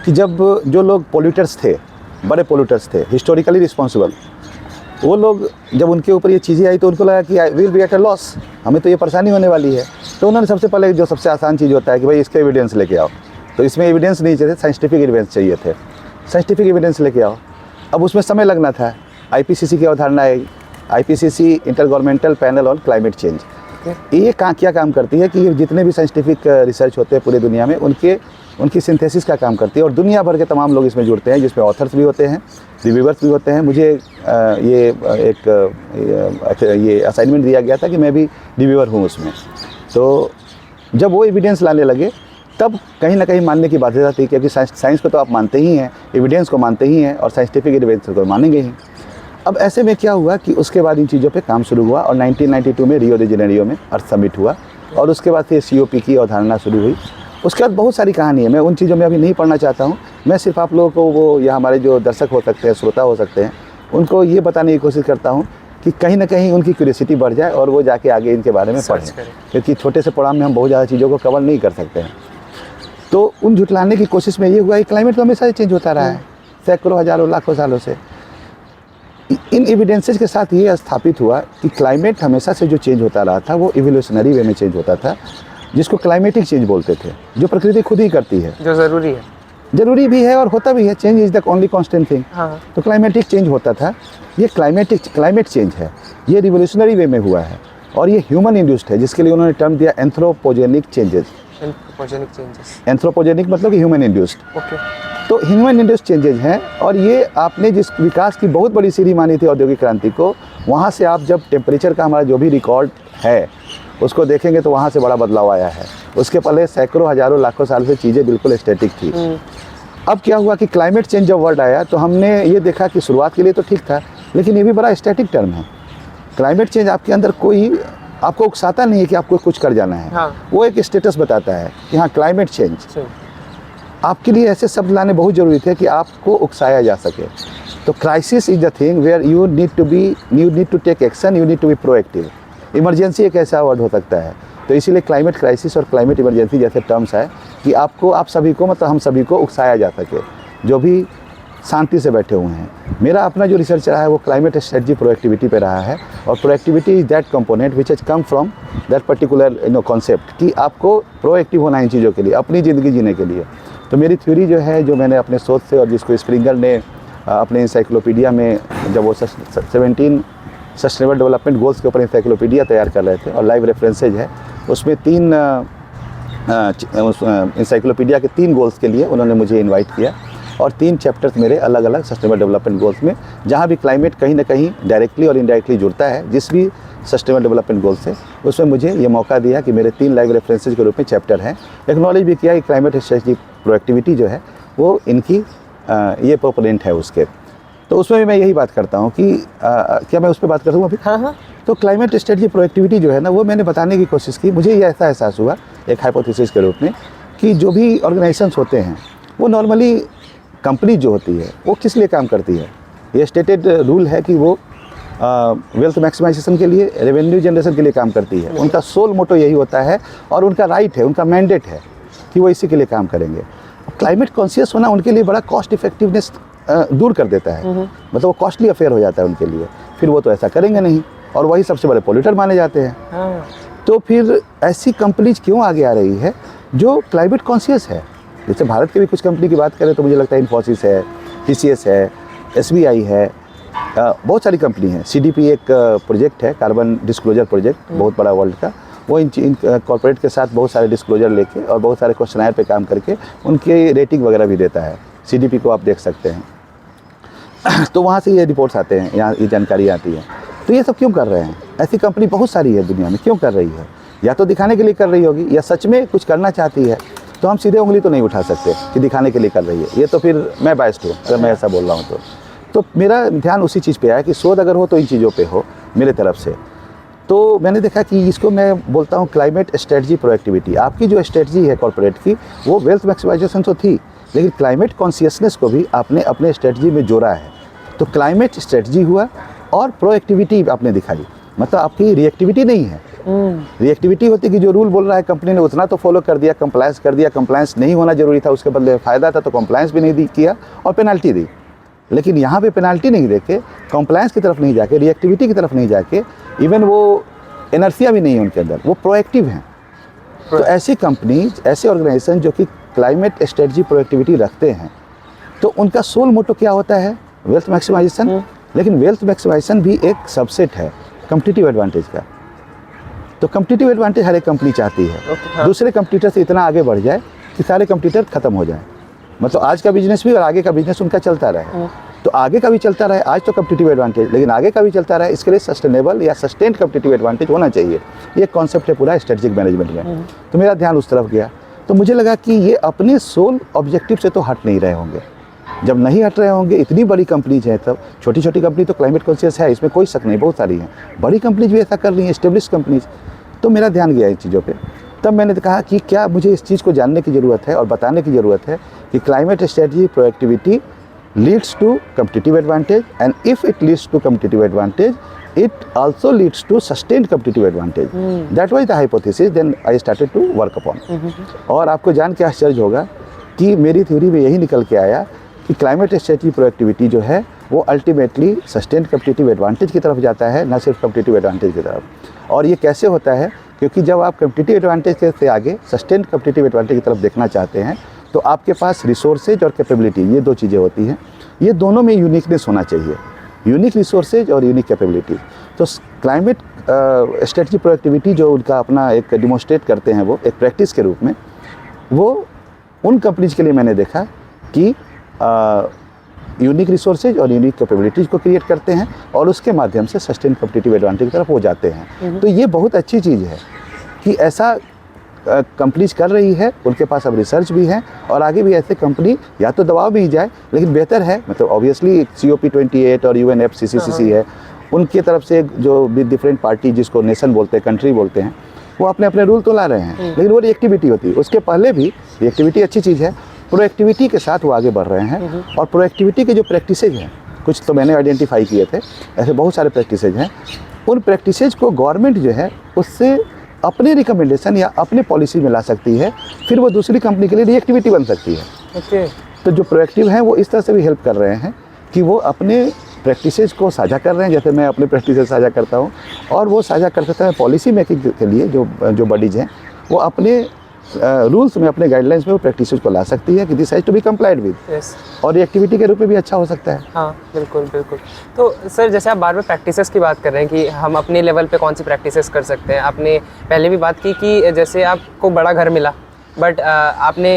कि जब जो लोग पोल्यूटर्स थे, बड़े पोल्यूटर्स थे, हिस्टोरिकली रिस्पॉन्सिबल, वो लोग जब उनके ऊपर ये चीज़ें आई तो उनको लगा कि will be at a loss, हमें तो ये परेशानी होने वाली है। तो उन्होंने सबसे पहले जो सबसे आसान चीज़ होता है कि भाई इसके एविडेंस लेके आओ। तो इसमें एविडेंस नहीं चाहिए, साइंटिफिक एविडेंस चाहिए थे। साइंटिफिक एविडेंस लेके आओ। अब उसमें समय लगना था। IPCC की अवधारणा है, IPCC intergovernmental panel on climate change. ये क्या काम करती है कि ये जितने भी साइंटिफिक रिसर्च होते हैं पूरी दुनिया में, उनकी सिंथेसिस का काम करती है, और दुनिया भर के तमाम लोग इसमें जुड़ते हैं, जिसमें ऑथर्स भी होते हैं, रिव्यूअर्स भी होते हैं। मुझे ये असाइनमेंट दिया गया था कि मैं भी रिव्यूअर हूँ उसमें। तो जब वो एविडेंस लाने लगे तब कहीं ना कहीं मानने की बाध्यता थी, क्योंकि साइंस को तो आप मानते ही हैं, एविडेंस को मानते ही हैं, और साइंटिफिक एविडेंस को मानेंगे ही। अब ऐसे में क्या हुआ कि उसके बाद इन चीज़ों पे काम शुरू हुआ, और 1992 में रियो डी जेनेरियो में अर्थ समिट हुआ, और उसके बाद फिर COP की अवधारणा शुरू हुई। उसके बाद बहुत सारी कहानी है, मैं उन चीज़ों में अभी नहीं पढ़ना चाहता हूँ। मैं सिर्फ आप लोगों को वो, या हमारे जो दर्शक हो सकते हैं, श्रोता हो सकते हैं, उनको ये बताने की कोशिश करता हूँ कि कहीं ना कहीं उनकी क्यूरियोसिटी बढ़ जाए और वो जाके आगे इनके बारे में पढ़ें, क्योंकि छोटे से प्रोग्राम में हम बहुत ज़्यादा चीज़ों को कवर नहीं कर सकते हैं। तो उन झुठलाने की कोशिश में ये हुआ कि क्लाइमेट तो हमेशा ही चेंज होता रहा है, सैकड़ों, हज़ारों, लाखों सालों से। इन एविडेंसेस के साथ ये स्थापित हुआ कि क्लाइमेट हमेशा से जो चेंज होता रहा था वो इवोल्यूशनरी वे में चेंज होता था, जिसको क्लाइमेटिक चेंज बोलते थे, जो प्रकृति खुद ही करती है, जो ज़रूरी भी है और होता भी है। Change is the only constant thing. तो क्लाइमेटिक चेंज होता था। ये क्लाइमेट चेंज है, ये रिवोल्यूशनरी वे में हुआ है, और ये ह्यूमन इंड्यूस्ड है, जिसके लिए उन्होंने टर्म दिया एंथ्रोपोजेनिक चेंजेस। एंथ्रोपोजेनिक मतलब कि ह्यूमन इंड्यूस्ड। तो ह्यूमन इंड्यूस्ड चेंजेज हैं, और ये आपने जिस विकास की बहुत बड़ी सीढ़ी मानी थी औद्योगिक क्रांति को, वहाँ से आप जब टेम्परेचर का हमारा जो भी रिकॉर्ड है उसको देखेंगे तो वहाँ से बड़ा बदलाव आया है। उसके पहले सैकड़ों, हज़ारों, लाखों साल से चीज़ें बिल्कुल स्टैटिक थी। अब क्या हुआ कि क्लाइमेट चेंज जब वर्ड आया तो हमने ये देखा कि शुरुआत के लिए तो ठीक था, लेकिन ये भी बड़ा स्टैटिक टर्म है। क्लाइमेट चेंज आपके अंदर कोई आपको उकसाता नहीं है कि आपको कुछ कर जाना है। हाँ। वो एक स्टेटस बताता है कि हाँ क्लाइमेट चेंज। सही। आपके लिए ऐसे शब्द लाने बहुत ज़रूरी थे कि आपको उकसाया जा सके। तो crisis is the thing where you need to take action, you need to be proactive. Emergency एक ऐसा वर्ड हो सकता है। तो इसीलिए क्लाइमेट क्राइसिस और क्लाइमेट इमरजेंसी जैसे टर्म्स है कि आपको, आप सभी को, मतलब हम सभी को उकसाया जा सके, जो भी शांति से बैठे हुए हैं। मेरा अपना जो रिसर्च रहा है वो क्लाइमेट स्ट्रेटजी प्रोएक्टिविटी पे रहा है, और proactivity is that component which has come from that particular concept कि आपको प्रोएक्टिव होना इन चीज़ों के लिए, अपनी ज़िंदगी जीने के लिए। तो मेरी थ्योरी जो है, जो मैंने अपने शोध से, और जिसको स्प्रिंगर ने अपने इंसाइक्लोपीडिया में, जब वो 17 सस्टेनेबल डेवलपमेंट गोल्स के ऊपर इंसाइक्लोपीडिया तैयार कर रहे थे और लाइव रेफरेंसेज है, उसमें 3 इंसाइक्लोपीडिया के 3 गोल्स के लिए उन्होंने मुझे इनवाइट किया, और 3 चैप्टर्स मेरे अलग अलग सस्टेनेबल डेवलपमेंट गोल्स में, जहाँ भी क्लाइमेट कहीं ना कहीं डायरेक्टली और इनडायरेक्टली जुड़ता है जिस भी सस्टेनेबल डेवलपमेंट गोल से, उसमें मुझे ये मौका दिया कि मेरे 3 लाइव रेफरेंसेज के रूप में चैप्टर हैं। एक्नॉलेज भी किया कि क्लाइमेट स्ट्रेटजी प्रोएक्टिविटी जो है वो इनकी ये प्रोपोनेंट है उसके। तो उसमें भी मैं यही बात करता हूँ कि क्या मैं उस पर बात कर दूँ अभी? हाँ हाँ। तो क्लाइमेट स्ट्रेटजी प्रोएक्टिविटी जो है ना, वो मैंने बताने की कोशिश की। मुझे ये ऐसा एहसास हुआ एक हाइपोथेसिस के रूप में कि जो भी ऑर्गेनाइजेशंस होते हैं वो नॉर्मली, कंपनी जो होती है वो किस लिए काम करती है? ये स्टेटेड रूल है कि वो वेल्थ मैक्सिमाइजेशन के लिए, रेवेन्यू जनरेशन के लिए काम करती है। उनका सोल मोटो यही होता है, और उनका राइट है, उनका मैंडेट है कि वो इसी के लिए काम करेंगे। क्लाइमेट कॉन्शियस होना उनके लिए बड़ा कॉस्ट इफेक्टिवनेस दूर कर देता है। मतलब वो कॉस्टली अफेयर हो जाता है उनके लिए। फिर वो तो ऐसा करेंगे नहीं, और वही सबसे बड़े पोल्यूटर माने जाते हैं। हाँ। तो फिर ऐसी कंपनीज क्यों आगे आ रही है जो क्लाइमेट कॉन्शियस है? जैसे भारत के भी कुछ कंपनी की बात करें तो मुझे लगता है इन्फोसिस है, TCS है, SBI है, बहुत सारी कंपनी है। CDP एक प्रोजेक्ट है, कार्बन डिस्क्लोजर प्रोजेक्ट, बहुत बड़ा वर्ल्ड का। वो इन कॉर्पोरेट के साथ बहुत सारे डिस्क्लोजर लेके और बहुत सारे क्वेश्चनायर पे काम करके उनकी रेटिंग वगैरह भी देता है। CDP को आप देख सकते हैं। तो वहाँ से ये रिपोर्ट्स आते हैं, यहाँ ये जानकारी आती है। तो ये सब क्यों कर रहे हैं? ऐसी कंपनी बहुत सारी है दुनिया में, क्यों कर रही है? या तो दिखाने के लिए कर रही होगी, या सच में कुछ करना चाहती है। तो हम सीधे उंगली तो नहीं उठा सकते कि दिखाने के लिए कर रही है। ये तो फिर मैं बायस्ड हूँ अगर मैं ऐसा बोल रहा हूँ तो मेरा ध्यान उसी चीज़ पे आया कि शोध अगर हो तो इन चीज़ों पे हो मेरे तरफ से। तो मैंने देखा कि इसको मैं बोलता हूँ क्लाइमेट स्ट्रेटजी प्रोएक्टिविटी। आपकी जो स्ट्रेटजी है कॉर्पोरेट की, वो वेल्थ मैक्सिमाइजेशन तो थी, लेकिन क्लाइमेट कॉन्शियसनेस को भी आपने अपने स्ट्रेटजी में जोड़ा है। तो क्लाइमेट स्ट्रेटजी हुआ और प्रोएक्टिविटी आपने दिखाई। मतलब आपकी रिएक्टिविटी नहीं है। रिएक्टिविटी होती कि जो रूल बोल रहा है कंपनी ने उतना तो फॉलो कर दिया, कंप्लायंस कर दिया। कंप्लायंस नहीं होना जरूरी था, उसके बदले फ़ायदा था तो कंप्लायंस भी नहीं किया और पेनल्टी दी। लेकिन यहाँ पे पेनल्टी नहीं देके, कंप्लायंस की तरफ नहीं जाके, रिएक्टिविटी की तरफ नहीं जाके, इवन वो इनर्शिया भी नहीं है उनके अंदर, वो प्रोएक्टिव हैं। तो ऐसी कंपनीज, ऐसे ऑर्गेनाइजेशन जो कि क्लाइमेट स्ट्रेटजी प्रोएक्टिविटी रखते हैं, तो उनका सोल मोटो क्या होता है? Wealth maximization. लेकिन वेल्थ मैक्सिमाइजेशन भी एक सबसेट है कम्पिटिटिव एडवांटेज का। तो कम्पिटिटिव एडवांटेज हर एक कंपनी चाहती है। दूसरे कंपटीटर से इतना आगे बढ़ जाए कि सारे कंपटीटर खत्म हो जाए। मतलब आज का बिजनेस भी और आगे का बिजनेस उनका चलता रहे। तो आगे का भी चलता रहे, आज तो कम्पिटिटिव एडवांटेज, लेकिन आगे का भी चलता रहे, इसके लिए सस्टेनेबल या सस्टेन्ड कम्पिटिटिव एडवांटेज होना चाहिए। ये कॉन्सेप्ट है पूरा स्ट्रेटेजिक मैनेजमेंट में। तो मेरा ध्यान उस तरफ गया। तो मुझे लगा कि ये अपने सोल ऑब्जेक्टिव से तो हट नहीं रहे होंगे। जब नहीं हट रहे होंगे, इतनी बड़ी कंपनीज हैं, तब छोटी छोटी कंपनी तो क्लाइमेट कॉन्शियस है, इसमें कोई शक नहीं, बहुत सारी हैं। बड़ी कंपनीज भी ऐसा कर रही हैं, एस्टेब्लिश कंपनीज। तो मेरा ध्यान गया इन चीज़ों पे। तब मैंने कहा कि क्या मुझे इस चीज़ को जानने की ज़रूरत है और बताने की ज़रूरत है कि climate strategy proactivity leads to competitive advantage, and if it leads to competitive advantage, it also leads to sustained competitive advantage. That was the hypothesis. Then I started to work upon. और आपको जान के आश्चर्य होगा कि मेरी थ्योरी में यही निकल के आया कि क्लाइमेट स्ट्रेटजी प्रोएक्टिविटी जो है वो अल्टीमेटली सस्टेन्ड कम्पिटिटिव एडवांटेज की तरफ जाता है, न सिर्फ कम्पिटिटिव एडवांटेज की तरफ। और ये कैसे होता है? क्योंकि जब आप कम्पिटिटिव एडवांटेज से आगे सस्टेन्ड कम्पिटिटिव एडवांटेज की तरफ देखना चाहते हैं, तो आपके पास रिसोर्सेज और कैपेबिलिटी, ये 2 चीज़ें होती हैं। ये दोनों में यूनिकनेस होना चाहिए, यूनिक रिसोर्सेज और यूनिक कैपेबिलिटी। तो क्लाइमेट स्ट्रेटजी प्रोएक्टिविटी जो उनका अपना एक डिमोन्स्ट्रेट करते हैं, वो एक प्रैक्टिस के रूप में, वो उन कंपनीज के लिए मैंने देखा कि यूनिक रिसोर्सेज और यूनिक कैपेबिलिटीज़ को क्रिएट करते हैं और उसके माध्यम से सस्टेन कम्पिटिटिव एडवांटेज की तरफ हो जाते हैं। तो ये बहुत अच्छी चीज़ है कि ऐसा कंपनीज कर रही है, उनके पास अब रिसर्च भी है और आगे भी ऐसे कंपनी या तो दबाव में ही जाए, लेकिन बेहतर है। मतलब ऑब्वियसली COP28 और UNFCCC है, उनकी तरफ से जो भी डिफरेंट पार्टी, जिसको नेशन बोलते हैं, कंट्री बोलते हैं, वो अपने अपने रूल तो ला रहे हैं, लेकिन वो रिएक्टिविटी होती है। उसके पहले भी रिएक्टिविटी अच्छी चीज़ है, प्रोएक्टिविटी के साथ वो आगे बढ़ रहे हैं। और प्रोएक्टिविटी के जो प्रैक्टिसेज हैं, कुछ तो मैंने आइडेंटिफाई किए थे, ऐसे बहुत सारे प्रैक्टिसेज हैं। उन प्रैक्टिसेज को गवर्नमेंट जो है उससे अपने रिकमेंडेशन या अपने पॉलिसी में ला सकती है, फिर वो दूसरी कंपनी के लिए रिएक्टिविटी बन सकती है। ओके। तो जो प्रोएक्टिव हैं वो इस तरह से भी हेल्प कर रहे हैं कि वो अपने प्रैक्टिसेस को साझा कर रहे हैं, जैसे मैं अपने प्रैक्टिसेस साझा करता हूँ, और वो साझा कर सकते हैं पॉलिसी मेकिंग के लिए। जो बॉडीज़ हैं वो अपने रूल्स में, अपने गाइडलाइंस में वो प्रैक्टिसेस को ला सकती है कि this has to be complied with. Yes. और एक्टिविटी के रूप में भी अच्छा हो सकता है। हाँ, बिल्कुल बिल्कुल। तो सर, जैसे आप बार बार प्रैक्टिसेस की बात कर रहे हैं कि हम अपने लेवल पे कौन सी प्रैक्टिसेस कर सकते हैं, आपने पहले भी बात की कि जैसे आपको बड़ा घर मिला बट आपने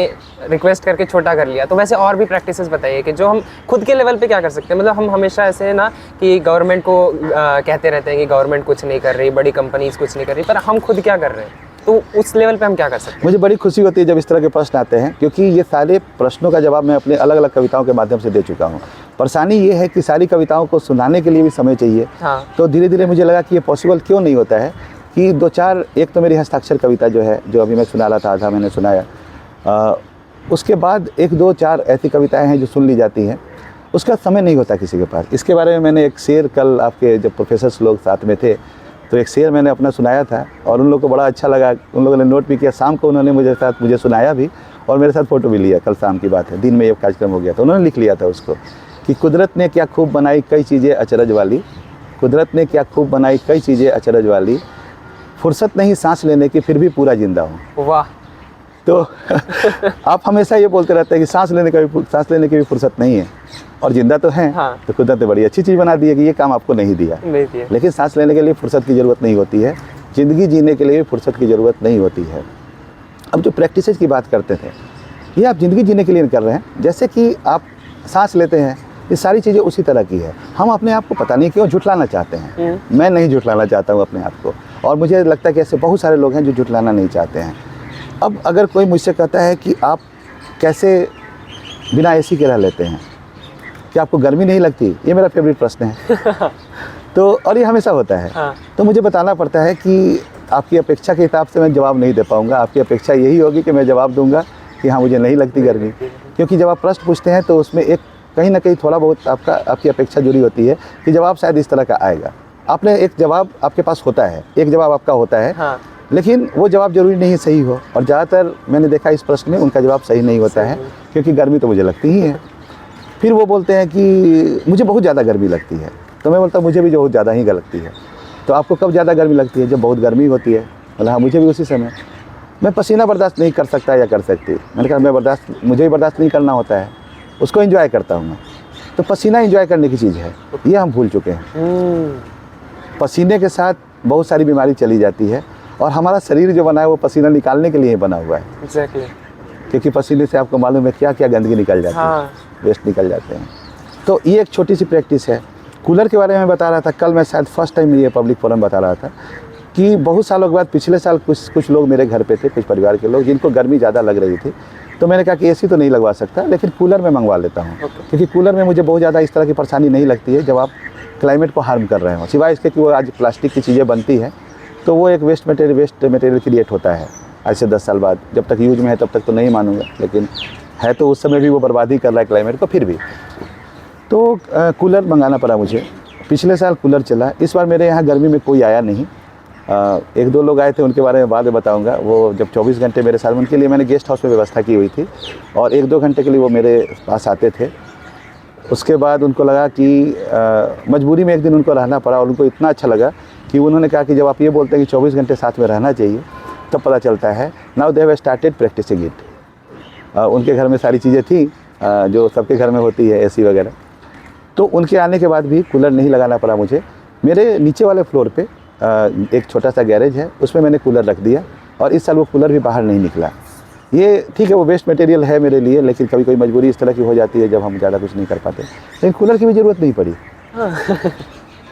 रिक्वेस्ट करके छोटा कर लिया, तो वैसे और भी प्रैक्टिसेस बताइए कि जो हम खुद के लेवल पे क्या कर सकते हैं। मतलब हम हमेशा ऐसे है ना कि गवर्नमेंट को कहते रहते हैं कि गवर्नमेंट कुछ नहीं कर रही, बड़ी कंपनीज कुछ नहीं कर रही, पर हम खुद क्या कर रहे हैं, तो उस लेवल पे हम क्या कर सकते हैं? मुझे बड़ी खुशी होती है जब इस तरह के प्रश्न आते हैं, क्योंकि ये सारे प्रश्नों का जवाब मैं अपने अलग अलग कविताओं के माध्यम से दे चुका हूँ। परेशानी ये है कि सारी कविताओं को सुनाने के लिए भी समय चाहिए। हाँ। तो धीरे धीरे मुझे लगा कि ये पॉसिबल क्यों नहीं होता है कि दो चार, एक तो मेरी हस्ताक्षर कविता जो है, जो अभी मैं सुना रहा था, आधा मैंने सुनाया, उसके बाद एक दो चार ऐसी कविताएं हैं जो सुन ली जाती हैं, उसका समय नहीं होता किसी के पास। इसके बारे में मैंने एक शेर, कल आपके जब प्रोफेसर्स लोग साथ में थे तो एक शेर मैंने अपना सुनाया था और उन लोगों को बड़ा अच्छा लगा। उन लोगों ने नोट भी किया, शाम को उन्होंने मुझे सुनाया भी और मेरे साथ फ़ोटो भी लिया। कल शाम की बात है, दिन में ये कार्यक्रम हो गया था। उन्होंने लिख लिया था उसको कि कुदरत ने क्या खूब बनाई कई चीज़ें अचरज वाली, कुदरत ने क्या खूब बनाई कई चीज़ें अचरज वाली, फुर्सत नहीं सांस लेने की फिर भी पूरा जिंदा हूँ। वाह। तो आप हमेशा ये बोलते रहते हैं कि सांस लेने की भी फुर्सत नहीं है और जिंदा तो हैं। हाँ। तो कुदरत ने बड़ी अच्छी चीज़ बना दी है कि ये काम आपको नहीं दिया, लेकिन सांस लेने के लिए फुर्सत की ज़रूरत नहीं होती है, ज़िंदगी जीने के लिए भी फुर्सत की ज़रूरत नहीं होती है। अब जो प्रैक्टिसेस की बात करते थे, ये आप ज़िंदगी जीने के लिए कर रहे हैं। जैसे कि आप सांस लेते हैं, ये सारी चीज़ें उसी तरह की है। हम अपने आप को पता नहीं क्यों झुठलाना चाहते हैं। मैं नहीं झुठलाना चाहता हूँ अपने आप को, और मुझे लगता है कि ऐसे बहुत सारे लोग हैं जो झुठलाना नहीं चाहते हैं। अब अगर कोई मुझसे कहता है कि आप कैसे बिना एसी के रह लेते हैं, क्या आपको गर्मी नहीं लगती, ये मेरा फेवरेट प्रश्न है। तो और ये हमेशा होता है। हाँ। तो मुझे बताना पड़ता है कि आपकी अपेक्षा के हिसाब से मैं जवाब नहीं दे पाऊँगा। आपकी अपेक्षा यही होगी कि मैं जवाब दूंगा कि हाँ मुझे नहीं लगती गर्मी, क्योंकि जब आप प्रश्न पूछते हैं तो उसमें एक कहीं ना कहीं थोड़ा बहुत आपकी अपेक्षा जुड़ी होती है कि जवाब शायद इस तरह का आएगा। आपने एक जवाब आपके पास होता है, एक जवाब आपका होता है। हाँ। लेकिन वो जवाब जरूरी नहीं सही हो, और ज़्यादातर मैंने देखा इस प्रश्न में उनका जवाब सही नहीं होता है, क्योंकि गर्मी तो मुझे लगती ही है। फिर वो बोलते हैं कि मुझे बहुत ज़्यादा गर्मी लगती है, तो मैं बोलता हूँ मुझे भी बहुत ज़्यादा ही लगती है। तो आपको कब ज़्यादा गर्मी लगती है? जब बहुत गर्मी होती है। बोला हाँ मुझे भी उसी समय। मैं पसीना बर्दाश्त नहीं कर सकता या कर सकती? मैंने कहा मुझे भी बर्दाश्त नहीं करना होता है, उसको एंजॉय करता हूँ मैं। तो पसीना एंजॉय करने की चीज़ है, ये हम भूल चुके हैं। पसीने के साथ बहुत सारी बीमारी चली जाती है, और हमारा शरीर जो बना है वो पसीना निकालने के लिए ही बना हुआ है। एग्जैक्टली। क्योंकि पसीने से आपको मालूम है क्या क्या गंदगी निकल जाती हाँ। है, वेस्ट निकल जाते हैं। तो ये एक छोटी सी प्रैक्टिस है। कूलर के बारे में बता रहा था कल, मैं शायद फर्स्ट टाइम ये पब्लिक फोरम बता रहा था कि बहुत सालों के बाद पिछले साल कुछ लोग मेरे घर पे थे, कुछ परिवार के लोग जिनको गर्मी ज़्यादा लग रही थी। तो मैंने कहा कि एसी तो नहीं लगवा सकता, लेकिन कूलर में मंगवा लेता हूँ। क्योंकि कूलर में मुझे बहुत ज़्यादा इस तरह की परेशानी नहीं लगती है जब आप क्लाइमेट को हार्म कर रहे हो, सिवाय इसके कि वो आज प्लास्टिक की चीज़ें बनती हैं तो वो एक वेस्ट मटेरियल क्रिएट होता है। आज से 10 साल बाद, जब तक यूज में है तब तक तो नहीं मानूंगा, लेकिन है तो उस समय भी वो बर्बादी कर रहा है क्लाइमेट को। फिर भी तो कूलर मंगाना पड़ा मुझे। पिछले साल कूलर चला, इस बार मेरे यहाँ गर्मी में कोई आया नहीं। एक दो लोग आए थे, उनके बारे में बाद में बताऊंगा। वो जब 24 घंटे मेरे साथ, उनके लिए मैंने गेस्ट हाउस में व्यवस्था की हुई थी, और 1-2 घंटे के लिए वो मेरे पास आते थे। उसके बाद उनको लगा कि मजबूरी में एक दिन उनको रहना पड़ा, और उनको इतना अच्छा लगा कि उन्होंने कहा कि जब आप ये बोलते हैं कि 24 घंटे साथ में रहना चाहिए, तब पता चलता है now they have started practising it. उनके घर में सारी चीज़ें थी जो सबके घर में होती है, एसी वगैरह। तो उनके आने के बाद भी कूलर नहीं लगाना पड़ा मुझे। मेरे नीचे वाले फ्लोर पे एक छोटा सा गैरेज है, उसमें मैंने कूलर रख दिया, और इस साल वो कूलर भी बाहर नहीं निकला। ये ठीक है, वो वेस्ट मटेरियल है मेरे लिए, लेकिन कभी कोई मजबूरी इस तरह की हो जाती है जब हम ज़्यादा कुछ नहीं कर पाते। लेकिन कूलर की भी ज़रूरत नहीं पड़ी।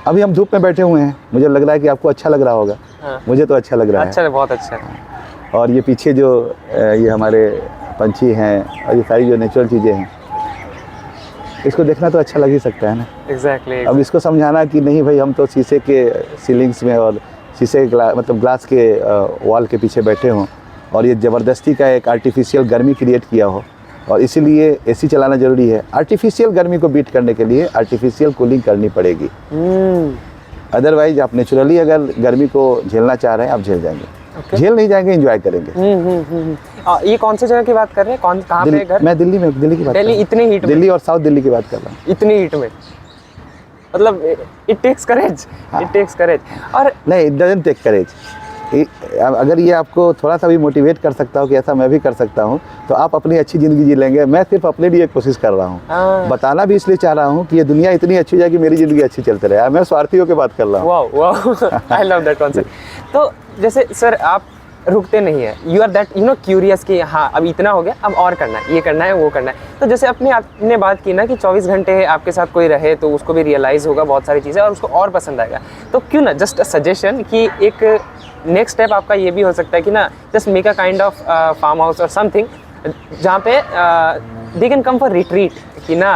अभी हम धूप में बैठे हुए हैं, मुझे लग रहा है कि आपको अच्छा लग रहा होगा। मुझे तो अच्छा लग रहा है। अच्छा, बहुत अच्छा। और ये पीछे जो ये हमारे पंछी हैं और ये सारी जो नेचुरल चीज़ें हैं, इसको देखना तो अच्छा लग ही सकता है ना। एग्जैक्टली। अब इसको समझाना कि नहीं भाई हम तो शीशे के सीलिंग्स में और शीशे के मतलब ग्लास के वॉल के पीछे बैठे हों और ये ज़बरदस्ती का एक आर्टिफिशियल गर्मी क्रिएट किया हो और इसीलिए एसी चलाना ज़रूरी है। आर्टिफिशियल गर्मी को बीट करने के लिए आर्टिफिशियल कूलिंग करनी पड़ेगी। अदरवाइज आप नेचुरली अगर गर्मी को झेलना चाह रहे हैं आप झेल जाएंगे। झेल नहीं जाएंगे, एंजॉय करेंगे। ये कौन सी जगह की बात कर रहे हैं? कहाँ पे घर? मैं दिल्ली की बात दिल्ली कर रहा हूँ। इतने हीट में? दिल्ली और साउथ दिल्ली की बात कर रहा हूँ। इतनी हीट में मतलब it takes courage. It takes courage. और नहीं, इट डजंट टेक करेज। अगर ये आपको थोड़ा सा भी मोटिवेट कर सकता हो कि ऐसा मैं भी कर सकता हूँ तो आप अपनी अच्छी ज़िंदगी जी लेंगे। मैं सिर्फ अपने लिए कोशिश कर रहा हूँ, बताना भी इसलिए चाह रहा हूँ कि ये दुनिया इतनी अच्छी हो जाए कि मेरी ज़िंदगी अच्छी चलते रहे। मैं स्वार्थी होकर बात कर रहा हूँ। Wow wow, I love that concept. तो जैसे सर आप रुकते नहीं है, यू आर दैट क्यूरियस कि हाँ अब इतना हो गया, अब और करना है, ये करना है, वो करना है। तो जैसे आपने बात की ना कि 24 घंटे आपके साथ कोई रहे तो उसको भी रियलाइज़ होगा बहुत सारी चीज़ें और उसको और पसंद आएगा। तो क्यों ना जस्ट सजेशन कि एक नेक्स्ट स्टेप आपका ये भी हो सकता है कि ना just make a kind of farm house और समथिंग जहाँ पे they can come for retreat, कि ना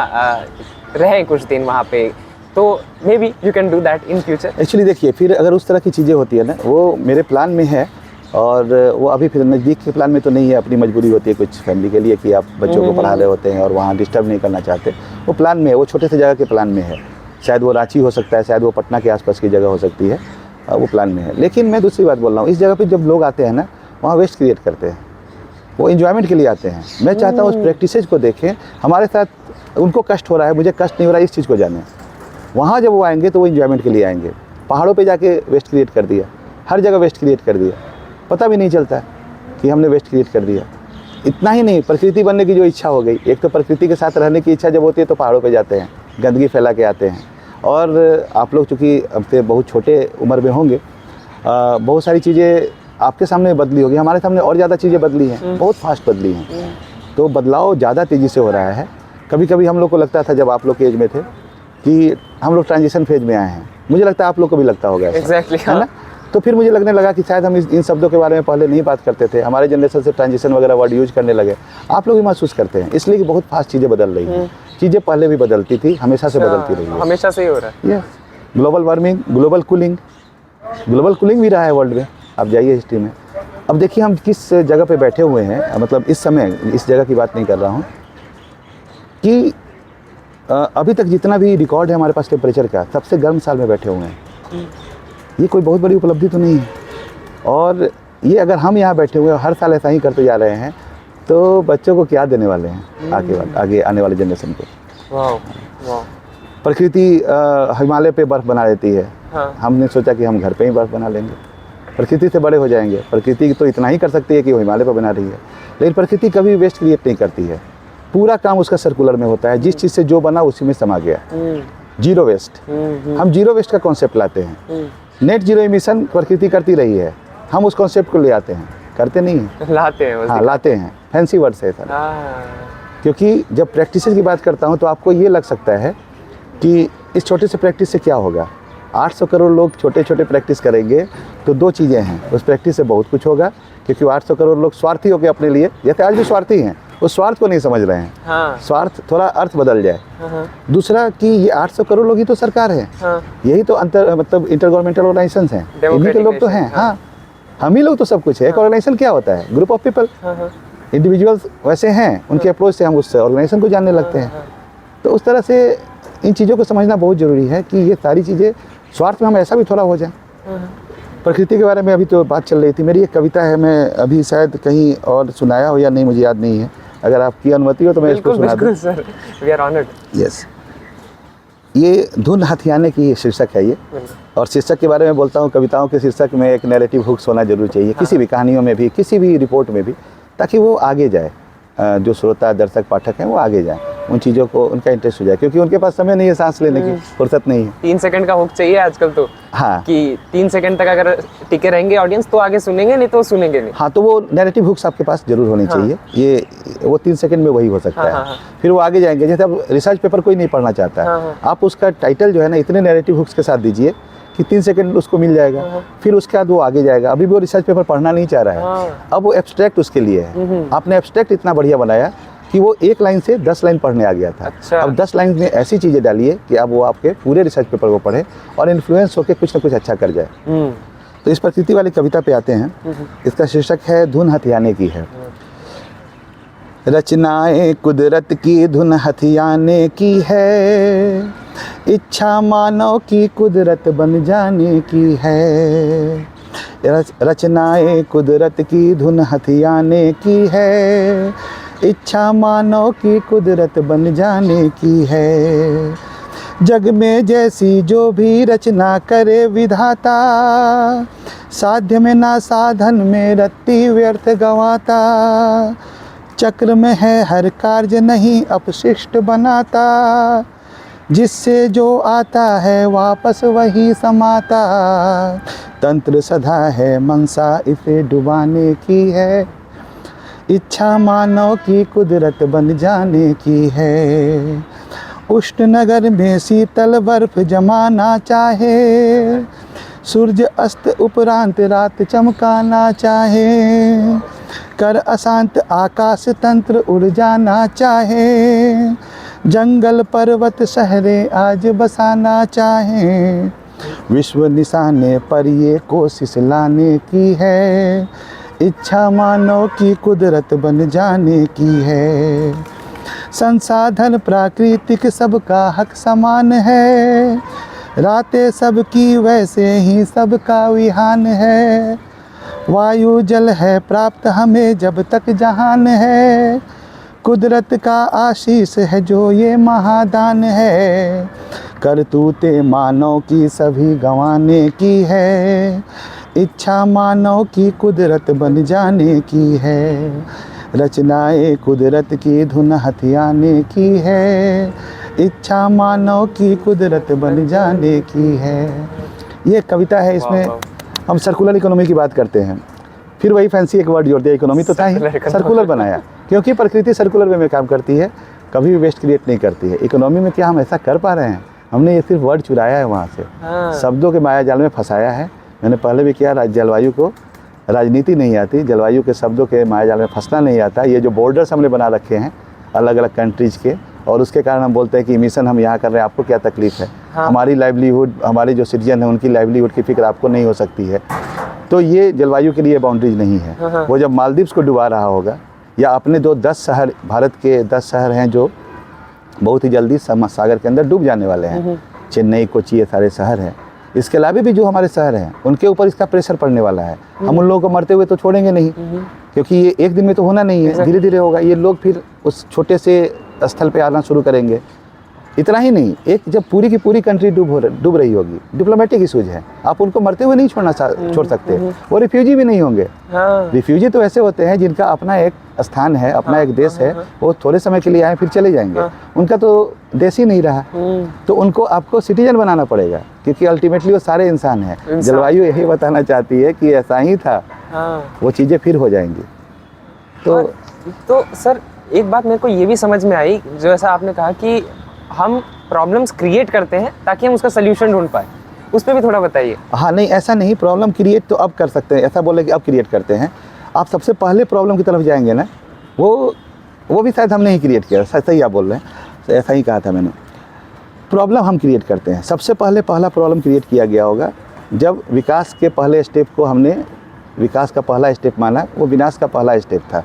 रहें कुछ दिन वहाँ पे। तो maybe you can do that in future. Actually देखिए, फिर अगर उस तरह की चीज़ें होती है ना, वो मेरे प्लान में है और वो अभी फिर नज़दीक के प्लान में तो नहीं है। अपनी मजबूरी होती है कुछ फैमिली के लिए कि आप बच्चों को पढ़ा रहे होते हैं और वहाँ डिस्टर्ब नहीं करना चाहते। वो प्लान में है, वो छोटे से जगह के प्लान में है। शायद वो रांची हो सकता है, शायद वो पटना के आसपास की जगह हो सकती है, वो प्लान में है। लेकिन मैं दूसरी बात बोल रहा हूँ, इस जगह पे जब लोग आते हैं ना, वहाँ वेस्ट क्रिएट करते हैं। वो एंजॉयमेंट के लिए आते हैं। मैं चाहता हूँ उस प्रैक्टिसेज को देखें, हमारे साथ उनको कष्ट हो रहा है, मुझे कष्ट नहीं हो रहा है, इस चीज़ को जानें। वहाँ जब वो आएंगे तो वो एंजॉयमेंट के लिए आएंगे। पहाड़ों पे जाके वेस्ट क्रिएट कर दिया, हर जगह वेस्ट क्रिएट कर दिया, पता भी नहीं चलता है कि हमने वेस्ट क्रिएट कर दिया। इतना ही नहीं, प्रकृति बनने की जो इच्छा हो गई, एक तो प्रकृति के साथ रहने की इच्छा जब होती है तो पहाड़ों पे जाते हैं, गंदगी फैला के आते हैं। और आप लोग चूँकि अब से बहुत छोटे उम्र में होंगे, बहुत सारी चीज़ें आपके सामने बदली होगी, हमारे सामने और ज़्यादा चीज़ें बदली हैं, बहुत फास्ट बदली हैं। तो बदलाव ज़्यादा तेज़ी से हो रहा है। कभी कभी हम लोग को लगता था जब आप लोग के एज में थे कि हम लोग ट्रांजिशन फेज में आए हैं। मुझे लगता है आप लोग को भी लगता होगा एग्जैक्टली, है ना। तो फिर मुझे लगने लगा कि शायद हम इन शब्दों के बारे में पहले नहीं बात करते थे, हमारे जनरेशन से ट्रांजिशन वगैरह वर्ड यूज करने लगे। आप लोग भी महसूस करते हैं इसलिए कि बहुत फास्ट चीज़ें बदल रही हैं। चीज़ें पहले भी बदलती थी, हमेशा से बदलती रही है, हमेशा से ही हो रहा है। ग्लोबल वार्मिंग, ग्लोबल कूलिंग भी रहा है वर्ल्ड में। आप जाइए हिस्ट्री में, अब देखिए हम किस जगह पे बैठे हुए हैं। मतलब इस समय इस जगह की बात नहीं कर रहा हूँ कि अभी तक जितना भी रिकॉर्ड है हमारे पास टेम्परेचर का, सबसे गर्म साल में बैठे हुए हैं। ये कोई बहुत बड़ी उपलब्धि तो नहीं है। और ये अगर हम यहाँ बैठे हुए हैं हर साल ऐसा ही करते जा रहे हैं तो बच्चों को क्या देने वाले हैं आगे आने वाले जनरेशन को। वाह वाह। प्रकृति हिमालय पे बर्फ़ बना देती है। हाँ। हमने सोचा कि हम घर पे ही बर्फ़ बना लेंगे, प्रकृति से बड़े हो जाएंगे। प्रकृति तो इतना ही कर सकती है कि वो हिमालय पर बना रही है, लेकिन प्रकृति कभी वेस्ट क्रिएट नहीं करती है। पूरा काम उसका सर्कुलर में होता है, जिस चीज़ से जो बना उसी में समा गया। जीरो वेस्ट, हम जीरो वेस्ट का कॉन्सेप्ट लाते हैं। नेट जीरो एमिशन प्रकृति करती रही है, हम उस कॉन्सेप्ट को ले आते हैं, करते नहीं हैं, लाते हैं। हाँ लाते हैं, फैंसी वर्ड है सर। क्योंकि जब प्रैक्टिस की बात करता हूँ तो आपको ये लग सकता है कि इस छोटे से प्रैक्टिस से क्या होगा। 800 करोड़ लोग छोटे छोटे प्रैक्टिस करेंगे तो दो चीज़ें हैं, उस प्रैक्टिस से बहुत कुछ होगा। क्योंकि 800 करोड़ लोग स्वार्थी होकर अपने लिए, जैसे आज भी स्वार्थी हैं, उस स्वार्थ को नहीं समझ रहे हैं। हाँ। स्वार्थ थोड़ा अर्थ बदल जाए। हाँ। दूसरा कि ये 800 करोड़ लोग ही तो सरकार है। हाँ। यही तो मतलब इंटर गवर्नमेंटल ऑर्गेनाइजेशन हैं, इन्हीं के लोग तो हैं। हाँ, हम ही लोग तो सब कुछ है। एक ऑर्गेनाइजेशन क्या होता है? ग्रुप ऑफ पीपल, इंडिविजुअल्स वैसे हैं, उनके अप्रोच से हम उस ऑर्गेनाइजेशन को जानने लगते हैं। तो उस तरह से इन चीज़ों को समझना बहुत ज़रूरी है कि ये सारी चीज़ें स्वार्थ में हम ऐसा भी थोड़ा हो जाए। प्रकृति के बारे में अभी तो बात चल रही थी, मेरी एक कविता है, मैं अभी शायद कहीं और सुनाया हो या नहीं मुझे याद नहीं है, अगर आपकी अनुमति हो तो मैं इसको सुना दूं। Sir, we are honoured. Yes, ये धुन हथियाने की शीर्षक है ये। और शीर्षक के बारे में बोलता हूँ, कविताओं के शीर्षक में एक नैरेटिव हुक्स होना जरूर चाहिए, किसी भी कहानियों में भी, किसी भी रिपोर्ट में भी, ताकि वो आगे जाए। जो श्रोता दर्शक पाठक हैं वो आगे जाएं, उन चीज़ों को उनका इंटरेस्ट हो जाए, क्योंकि उनके पास समय नहीं है, सांस लेने की फुर्सत नहीं है। 3 सेकंड का हुक चाहिए आजकल तो। हाँ, कि 3 सेकंड तक अगर टिके रहेंगे ऑडियंस तो आगे सुनेंगे, नहीं तो सुनेंगे नहीं। हाँ, तो वो नैरेटिव हुक्स आपके पास जरूर होनी चाहिए। ये वो 3 सेकंड में वही हो सकता है। फिर वो आगे जाएंगे। जैसे अब रिसर्च पेपर कोई नहीं पढ़ना चाहता है, आप उसका टाइटल जो है ना इतने नैरेटिव हुक्स के साथ दीजिए कि 3 सेकंड उसको मिल जाएगा। फिर उसके बाद वो आगे जाएगा। अभी भी वो रिसर्च पेपर पढ़ना नहीं चाह रहा है, अब वो एब्स्ट्रैक्ट उसके लिए है। आपने एब्स्ट्रैक्ट इतना बढ़िया बनाया कि वो एक लाइन से 10 लाइन पढ़ने आ गया था। अच्छा। अब 10 लाइन में ऐसी चीज़ें डालिए कि अब वो आपके पूरे रिसर्च पेपर को पढ़े और इन्फ्लुएंस होकर कुछ ना कुछ अच्छा कर जाए। तो इस प्रकृति वाली कविता पे आते हैं। इसका शीर्षक है धुन हथियाने की है। रचनाएं कुदरत की धुन हथियाने की है, इच्छा मानव की कुदरत बन जाने की है। रचनाएं कुदरत की धुन हथियाने की है, इच्छा मानव की कुदरत बन जाने की है। जग में जैसी जो भी रचना करे विधाता, साध्य में ना साधन में रत्ती व्यर्थ गवाता। चक्र में है हर कार्य नहीं अपशिष्ट बनाता, जिससे जो आता है वापस वही समाता। तंत्र सदा है मनसा इसे डुबाने की है, इच्छा मानव की कुदरत बन जाने की है। उष्ण नगर में शीतल बर्फ जमाना चाहे, सूरज अस्त उपरांत रात चमकाना चाहे। कर अशांत आकाश तंत्र उड़ जाना चाहे, जंगल पर्वत शहरें आज बसाना चाहे। विश्व निशाने पर ये कोशिश लाने की है, इच्छा मानव की कुदरत बन जाने की है। संसाधन प्राकृतिक सबका हक समान है, रातें सबकी वैसे ही सबका विहान है। वायु जल है प्राप्त हमें जब तक जहान है, कुदरत का आशीष है जो ये महादान है। करतूते मानव की सभी गंवाने की है, इच्छा मानव की कुदरत बन जाने की है। रचनाएं कुदरत की धुन हथियाने की है, इच्छा मानव की कुदरत बन जाने की है। ये कविता है। इसमें हम सर्कुलर इकोनॉमी की बात करते हैं। फिर वही फैंसी एक वर्ड जोड़ दिया, इकोनॉमी तो था ही, सर्कुलर बनाया, क्योंकि प्रकृति सर्कुलर वे में काम करती है, कभी भी वेस्ट क्रिएट नहीं करती है। इकोनॉमी में क्या हम ऐसा कर पा रहे हैं? हमने ये सिर्फ वर्ड चुराया है वहाँ से, शब्दों के माया जाल में फंसाया है। मैंने पहले भी किया, जलवायु को राजनीति नहीं आती, जलवायु के शब्दों के माया जाल में फंसना नहीं आता। ये जो बॉर्डर्स हमने बना रखे हैं अलग अलग कंट्रीज़ के, और उसके कारण हम बोलते हैं कि मिशन हम यहाँ कर रहे हैं, आपको क्या तकलीफ है? हमारी लाइवलीहुड, हमारे जो सिटीजन हैं उनकी लाइवलीहुड की फिक्र आपको नहीं हो सकती है। तो ये जलवायु के लिए बाउंड्रीज नहीं है। वो जब मालदीव्स को डुबा रहा होगा, या अपने 10 शहर, भारत के 10 शहर हैं जो बहुत ही जल्दी सागर के अंदर डूब जाने वाले हैं, चेन्नई, कोची, ये सारे शहर हैं। इसके अलावा भी जो हमारे शहर हैं उनके ऊपर इसका प्रेशर पड़ने वाला है। हम उन लोगों को मरते हुए तो छोड़ेंगे नहीं, क्योंकि ये एक दिन में तो होना नहीं है, धीरे धीरे होगा। ये लोग फिर उस छोटे से स्थल पे आना शुरू करेंगे। इतना ही नहीं, एक जब पूरी की पूरी कंट्री डूब रही होगी, डिप्लोमेटिक इशूज है, आप उनको मरते हुए नहीं छोड़ सकते। वो रिफ्यूजी भी नहीं होंगे। रिफ्यूजी तो ऐसे होते हैं जिनका अपना एक स्थान है, अपना एक देश है, वो थोड़े समय के लिए आए फिर चले जाएंगे। उनका तो देश ही नहीं रहा, तो उनको आपको सिटीजन बनाना पड़ेगा, क्योंकि अल्टीमेटली वो सारे इंसान हैं। जलवायु यही बताना चाहती है कि ऐसा ही था, वो चीज़ें फिर हो जाएंगी। तो सर एक बात मेरे को ये भी समझ में आई, जो ऐसा आपने कहा कि हम प्रॉब्लम्स क्रिएट करते हैं ताकि हम उसका सल्यूशन ढूंढ पाए, उस पर भी थोड़ा बताइए। हाँ, नहीं ऐसा नहीं, प्रॉब्लम क्रिएट तो अब कर सकते हैं, ऐसा बोले कि अब क्रिएट करते हैं। आप सबसे पहले प्रॉब्लम की तरफ जाएंगे ना, वो भी शायद हमने ही क्रिएट किया। सही आप बोल रहे हैं, ऐसा ही कहा था मैंने। प्रॉब्लम हम क्रिएट करते हैं। सबसे पहले पहला प्रॉब्लम क्रिएट किया गया होगा जब विकास के पहले स्टेप को हमने विकास का पहला स्टेप माना, वो विनाश का पहला स्टेप था।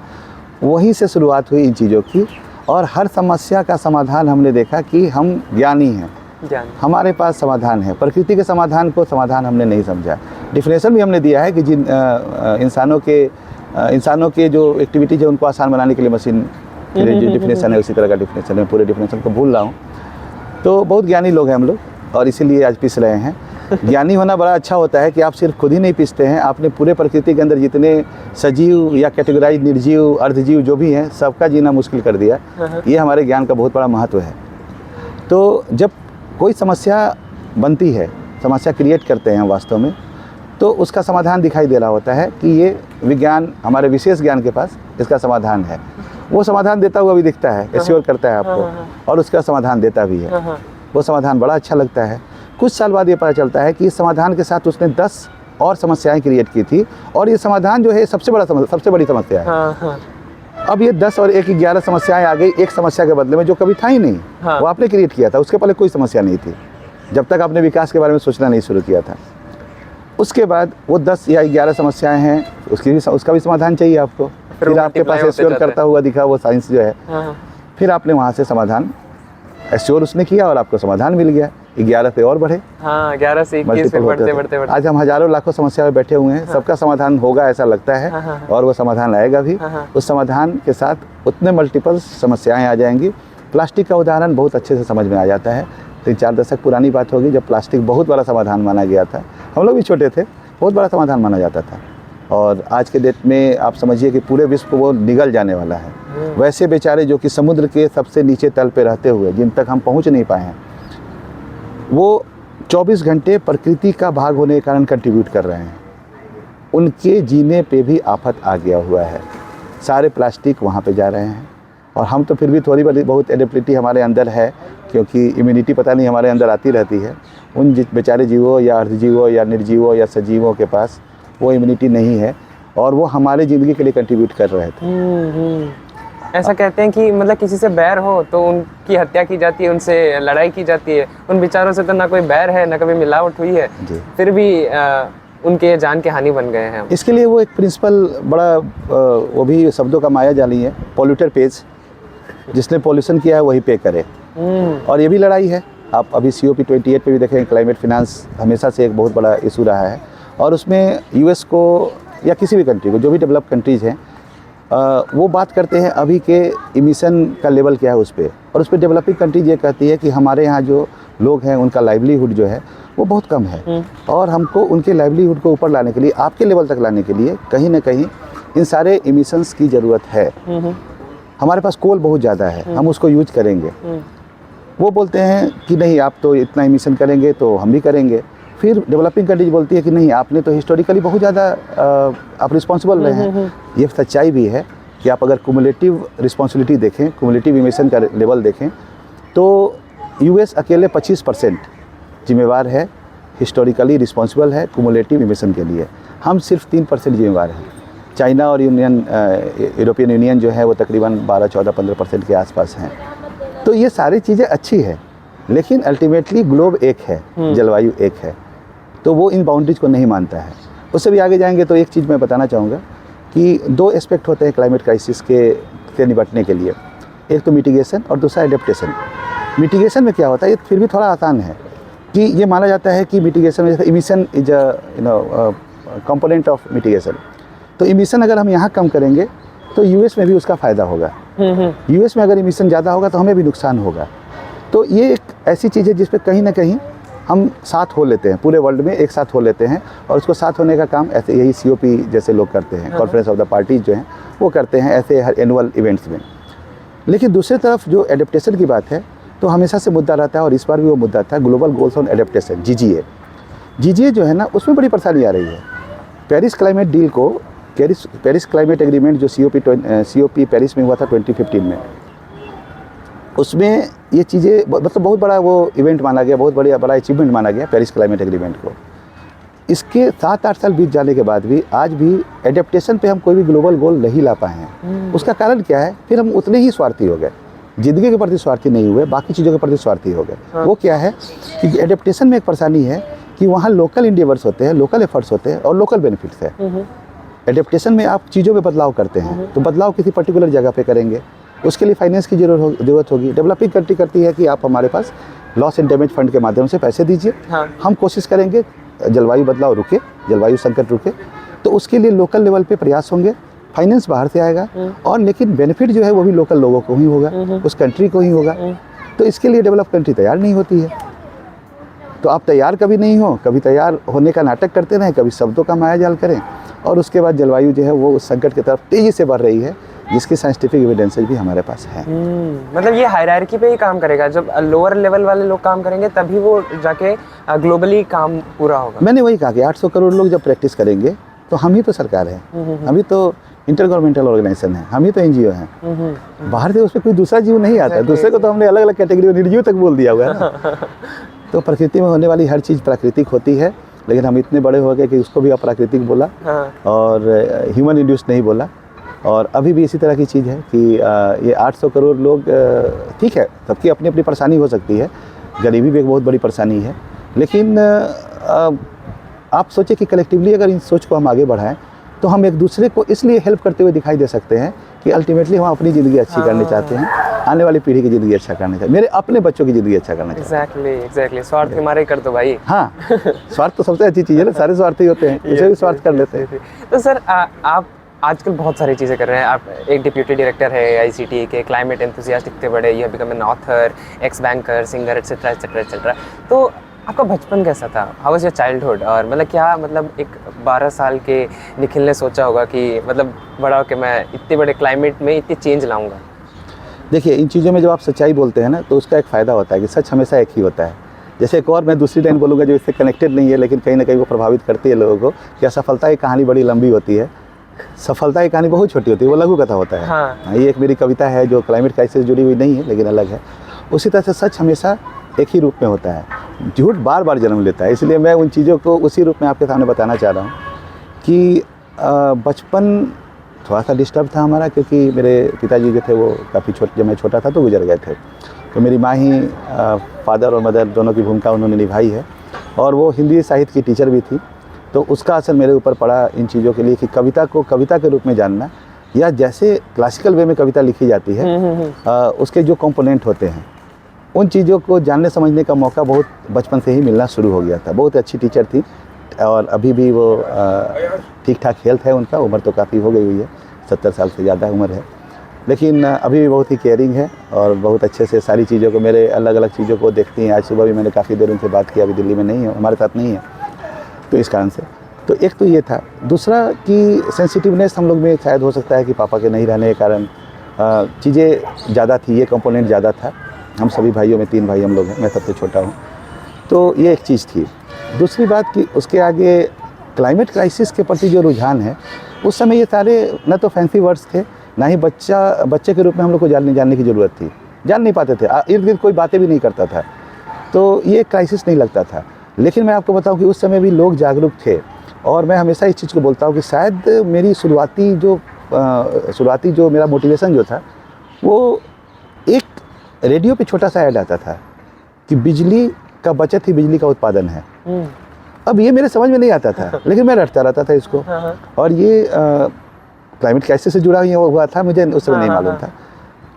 वहीं से शुरुआत हुई इन चीज़ों की, और हर समस्या का समाधान हमने देखा कि हम ज्ञानी हैं, हमारे पास समाधान है। प्रकृति के समाधान को समाधान हमने नहीं समझा। डिफिनेशन भी हमने दिया है कि जिन इंसानों के जो एक्टिविटीज है उनको आसान बनाने के लिए मशीन जो डिफिनेशन है उसी तरह का डिफिनेशन है। पूरे डिफिनेशन को भूल रहा हूँ। तो बहुत ज्ञानी लोग हैं हम लोग, और इसीलिए आज पिस रहे हैं। ज्ञानी होना बड़ा अच्छा होता है कि आप सिर्फ खुद ही नहीं पिसते हैं, आपने पूरे प्रकृति के अंदर जितने सजीव या कैटेगराइज निर्जीव अर्धजीव जो भी हैं सबका जीना मुश्किल कर दिया। ये हमारे ज्ञान का बहुत बड़ा महत्व है। तो जब कोई समस्या बनती है, समस्या क्रिएट करते हैं वास्तव में, तो उसका समाधान दिखाई दे रहा होता है कि ये विज्ञान, हमारे विशेष ज्ञान के पास इसका समाधान है। वो समाधान देता हुआ भी दिखता है, एश्योर करता है आपको, और उसका समाधान देता भी है। वो समाधान बड़ा अच्छा लगता है। कुछ साल बाद ये पता चलता है कि इस समाधान के साथ उसने 10 और समस्याएं क्रिएट की थी, और ये समाधान जो है सबसे बड़ी समस्या है। अब ये 10 और 1 11 समस्याएं आ गई एक समस्या के बदले में, जो कभी था ही नहीं। हाँ। वो आपने क्रिएट किया था, उसके पहले कोई समस्या नहीं थी, जब तक आपने विकास के बारे में सोचना नहीं शुरू किया था। उसके बाद वो 10 या 11 समस्याएं हैं, उसका भी समाधान चाहिए आपको। फिर आपके पास एश्योर करता हुआ दिखा वो साइंस जो है। हाँ। फिर आपने वहाँ से समाधान एश्योर उसने किया और आपको समाधान मिल गया। 11 पे और बढ़े। हाँ, 11 से 21 मल्टीपल में बढ़ते होते बढ़ते। आज हम हजारों लाखों समस्या में बैठे हुए हैं। सबका समाधान होगा ऐसा लगता है। और वो समाधान आएगा भी। उस समाधान के साथ उतने मल्टीपल समस्याएं आ जाएंगी। प्लास्टिक का उदाहरण बहुत अच्छे से समझ में आ जाता है। 3-4 दशक पुरानी बात होगी जब प्लास्टिक बहुत बड़ा समाधान माना गया था। हम लोग भी छोटे थे, बहुत बड़ा समाधान माना जाता था। और आज के डेट में आप समझिए कि पूरे विश्व को वो निगल जाने वाला है। वैसे बेचारे जो कि समुद्र के सबसे नीचे तल पे रहते हुए, जिन तक हम पहुंच नहीं पाए हैं, वो 24 घंटे प्रकृति का भाग होने के कारण कंट्रीब्यूट कर रहे हैं। उनके जीने पे भी आफत आ गया हुआ है। सारे प्लास्टिक वहाँ पे जा रहे हैं और हम तो फिर भी थोड़ी बहुत एडेप्टिविटी हमारे अंदर है, क्योंकि इम्यूनिटी पता नहीं हमारे अंदर आती रहती है। उन बेचारे जीवों या अर्धजीवों या निर्जीवों या सजीवों के पास वो इम्यूनिटी नहीं है और वो हमारे ज़िंदगी के लिए कंट्रीब्यूट कर रहे थे। ऐसा कहते हैं कि मतलब किसी से बैर हो तो उनकी हत्या की जाती है, उनसे लड़ाई की जाती है। उन बेचारों से तो ना कोई बैर है, ना कभी मिलावट हुई है, फिर भी उनके जान के हानि बन गए हैं। इसके लिए वो एक प्रिंसिपल बड़ा वो भी शब्दों का माया जाली है, पॉल्यूटर पेज। जिसने पॉल्यूशन किया है वही पे करे। और ये भी लड़ाई है। आप अभी COP28 पे भी देखें, क्लाइमेट फिनांस हमेशा से एक बहुत बड़ा इशू रहा है और उसमें US को या किसी भी कंट्री को, जो भी डेवलप कंट्रीज़ हैं, वो बात करते हैं अभी के इमिशन का लेवल क्या है उस पर। और उस पर डेवलपिंग कंट्रीज ये कहती है कि हमारे यहाँ जो लोग हैं उनका लाइवलीहुड जो है वो बहुत कम है और हमको उनके लाइवलीहुड को ऊपर लाने के लिए, आपके लेवल तक लाने के लिए कहीं ना कहीं इन सारे इमिशंस की ज़रूरत है। हमारे पास कोल बहुत ज़्यादा है, हम उसको यूज करेंगे। वो बोलते हैं कि नहीं, आप तो इतना इमिशन करेंगे तो हम भी करेंगे। फिर डेवलपिंग कंट्रीज बोलती है कि नहीं, आपने तो हिस्टोरिकली बहुत ज़्यादा आप रिस्पॉन्सिबल रहे हैं। ये सच्चाई भी है कि आप अगर कुमुलेटिव रिस्पॉन्सिबिलिटी देखें, कुमुलेटिव इमिशन का लेवल देखें, तो US अकेले 25% जिम्मेवार है, हिस्टोरिकली रिस्पॉन्सिबल है कुमुलेटिव इमिशन के लिए। हम सिर्फ 3% जिम्मेवार हैं। चाइना और यूरोपियन यूनियन जो है वो तकरीबन 12-14-15% के आसपास हैं। तो ये सारी चीज़ें अच्छी है, लेकिन अल्टीमेटली ग्लोब एक है, जलवायु एक है, तो वो इन बाउंड्रीज को नहीं मानता है। उससे भी आगे जाएंगे तो एक चीज़ मैं बताना चाहूँगा कि 2 एस्पेक्ट होते हैं क्लाइमेट क्राइसिस के निपटने के लिए। एक तो मिटिगेशन और दूसरा एडेप्टेशन। मिटिगेशन में क्या होता है, ये फिर भी थोड़ा आसान है कि ये माना जाता है कि मिटिगेशन में जैसे emission is component of mitigation. तो इमिशन अगर हम यहाँ कम करेंगे तो US में भी उसका फ़ायदा होगा। US में अगर इमिशन ज़्यादा होगा तो हमें भी नुकसान होगा। तो ये एक ऐसी चीज़ है जिस पे कहीं ना कहीं हम साथ हो लेते हैं, पूरे वर्ल्ड में एक साथ हो लेते हैं और उसको साथ होने का काम ऐसे यही COP जैसे लोग करते हैं, कॉन्फ्रेंस ऑफ द पार्टीज जो हैं वो करते हैं ऐसे हर एनुअल इवेंट्स में। लेकिन दूसरी तरफ जो एडेप्टेशन की बात है तो हमेशा से मुद्दा रहता है और इस बार भी वो मुद्दा था, global goals on adaptation, GGA जो है ना, उसमें बड़ी परेशानी आ रही है। पेरिस क्लाइमेट डील को, पेरिस क्लाइमेट एग्रीमेंट जो COP पेरिस में हुआ था 2015 में, उसमें ये चीज़ें मतलब बहुत बड़ा वो इवेंट माना गया, बहुत बड़ा अचीवमेंट माना गया पेरिस क्लाइमेट एग्रीमेंट को। इसके 7-8 साल बीत जाने के बाद भी आज भी एडेप्टेशन पे हम कोई भी ग्लोबल गोल नहीं ला पाए हैं। उसका कारण क्या है, फिर हम उतने ही स्वार्थी हो गए, ज़िंदगी के प्रति स्वार्थी नहीं हुए, बाकी चीज़ों के प्रति स्वार्थी हो गए। वो क्या है कि एडेप्टेशन में एक परेशानी है कि वहाँ लोकल इंडिवर्स होते हैं, लोकल एफर्ट्स होते हैं और लोकल बेनिफिट्स है। एडेप्टेशन में आप चीज़ों में बदलाव करते हैं तो बदलाव किसी पर्टिकुलर जगह पे करेंगे, उसके लिए फाइनेंस की ज़रूरत होगी। डेवलपिंग कंट्री करती है कि आप हमारे पास लॉस एंड डैमेज फंड के माध्यम से पैसे दीजिए। हम कोशिश करेंगे जलवायु बदलाव रुके, जलवायु संकट रुके, तो उसके लिए लोकल लेवल पे प्रयास होंगे, फाइनेंस बाहर से आएगा और लेकिन बेनिफिट जो है वो भी लोकल लोगों को ही होगा, उस कंट्री को ही होगा। तो इसके लिए डेवलप कंट्री तैयार नहीं होती है। तो आप तैयार कभी नहीं हो, कभी तैयार होने का नाटक करते रहें, कभी शब्दों का माया जाल करें और उसके बाद जलवायु जो है वो उस संकट की तरफ तेज़ी से बढ़ रही है, जिसकी साइंटिफिक एविडेंसेज भी हमारे पास है। मतलब ये हायरार्की पे ही काम करेगा, जब लोअर लेवल वाले लोग काम करेंगे तभी वो जाके ग्लोबली काम पूरा होगा। मैंने वही कहा कि 800 करोड़ लोग जब प्रैक्टिस करेंगे तो हम ही तो सरकार है, हम ही तो इंटर गवर्नमेंटल ऑर्गेनाइजेशन है, हम ही तो NGO हैं। बाहर से उस पर कोई दूसरा जीव नहीं आता, दूसरे को तो हमने अलग अलग कैटेगरी में निर्जीव तक बोल दिया हुआ है ना। तो प्रकृति में होने वाली हर चीज़ प्राकृतिक होती है, लेकिन हम इतने बड़े हो गए कि उसको भी अप्राकृतिक बोला और ह्यूमन इंड्यूस नहीं बोला। और अभी भी इसी तरह की चीज़ है कि ये 800 करोड़ लोग, ठीक है, सबकी अपनी अपनी परेशानी हो सकती है, गरीबी भी एक बहुत बड़ी परेशानी है, लेकिन आप सोचें कि कलेक्टिवली अगर इन सोच को हम आगे बढ़ाएं तो हम एक दूसरे को इसलिए हेल्प करते हुए दिखाई दे सकते हैं कि अल्टीमेटश्ली हम अपनी ज़िंदगी अच्छी करनी चाहते हैं, आने वाली पीढ़ी की ज़िंदगी अच्छा करना चाहते हैं, मेरे अपने बच्चों की ज़िंदगी अच्छा करना चाहते हैं। एग्जैक्टली स्वार्थ के मारे कर दो भाई। हाँ, स्वार्थ तो सबसे अच्छी चीज़ है ना, सारे स्वार्थी होते हैं, उसे भी स्वार्थ कर लेते हैं। तो सर आप आजकल बहुत सारी चीज़ें कर रहे हैं। आप एक डिप्यूटी डायरेक्टर है ICT के, क्लाइमेट एंथुसियास्ट इतने बड़े, you have become an author, x banker, singer, etcetera etcetera etcetera. तो आपका बचपन कैसा था? How was your childhood? और मतलब क्या, मतलब एक 12 साल के निखिल ने सोचा होगा कि मतलब बड़ा होकर मैं इतने बड़े क्लाइमेट में इतनी चेंज लाऊंगा? देखिए, इन चीज़ों में जब आप सच्चाई बोलते हैं ना तो उसका एक फ़ायदा होता है कि सच हमेशा एक ही होता है। जैसे एक और मैं दूसरी लाइन बोलूँगा जो इससे कनेक्टेड नहीं है, लेकिन कहीं ना कहीं वो प्रभावित करती है लोगों को, कि असफलता की कहानी बड़ी लंबी होती है, सफलता की कहानी बहुत छोटी होती है, वो लघु कथा होता है। हाँ। ये एक मेरी कविता है जो क्लाइमेट क्राइसिस से जुड़ी हुई नहीं है लेकिन अलग है। उसी तरह से सच हमेशा एक ही रूप में होता है, झूठ बार बार जन्म लेता है। इसलिए मैं उन चीज़ों को उसी रूप में आपके सामने बताना चाह रहा हूँ कि बचपन थोड़ा सा डिस्टर्ब था हमारा, क्योंकि मेरे पिताजी जो थे वो काफ़ी जब मैं छोटा था तो गुजर गए थे। तो मेरी माँ ही फादर और मदर दोनों की भूमिका उन्होंने निभाई है, और वो हिंदी साहित्य की टीचर भी थी। तो उसका असर मेरे ऊपर पड़ा इन चीज़ों के लिए कि कविता को कविता के रूप में जानना, या जैसे क्लासिकल वे में कविता लिखी जाती है उसके जो कंपोनेंट होते हैं, उन चीज़ों को जानने समझने का मौका बहुत बचपन से ही मिलना शुरू हो गया था। बहुत अच्छी टीचर थी, और अभी भी वो ठीक ठाक हेल्थ है उनका, उम्र तो काफ़ी हो गई हुई है, 70 साल से ज़्यादा उम्र है, लेकिन अभी भी बहुत ही केयरिंग है और बहुत अच्छे से सारी चीज़ों को, मेरे अलग अलग चीज़ों को देखती हैं। आज सुबह भी मैंने काफ़ी देर उनसे बात किया, अभी दिल्ली में नहीं है, हमारे साथ नहीं है, तो इस कारण से। तो एक तो ये था। दूसरा कि सेंसिटिवनेस हम लोग में शायद हो सकता है कि पापा के नहीं रहने के कारण चीज़ें ज़्यादा थी, ये कंपोनेंट ज़्यादा था। हम सभी भाइयों में 3 भाई हम लोग हैं, मैं सबसे छोटा हूँ, तो ये एक चीज़ थी। दूसरी बात कि उसके आगे क्लाइमेट क्राइसिस के प्रति जो रुझान है, उस समय ये सारे न तो फैंसी वर्ड्स थे, ना ही बच्चे के रूप में हम लोग को जानने की ज़रूरत थी, जान नहीं पाते थे, इर्द गिर्द कोई बातें भी नहीं करता था, तो ये क्राइसिस नहीं लगता था। लेकिन मैं आपको बताऊं कि उस समय भी लोग जागरूक थे, और मैं हमेशा इस चीज़ को बोलता हूं कि शायद मेरी शुरुआती जो मेरा मोटिवेशन जो था, वो एक रेडियो पे छोटा सा ऐड आता था कि बिजली का बचत ही बिजली का उत्पादन है। अब ये मेरे समझ में नहीं आता था, लेकिन मैं रटता रहता था इसको, और ये क्लाइमेट क्राइसिस से जुड़ा हुआ था, मुझे उस समय नहीं मालूम था।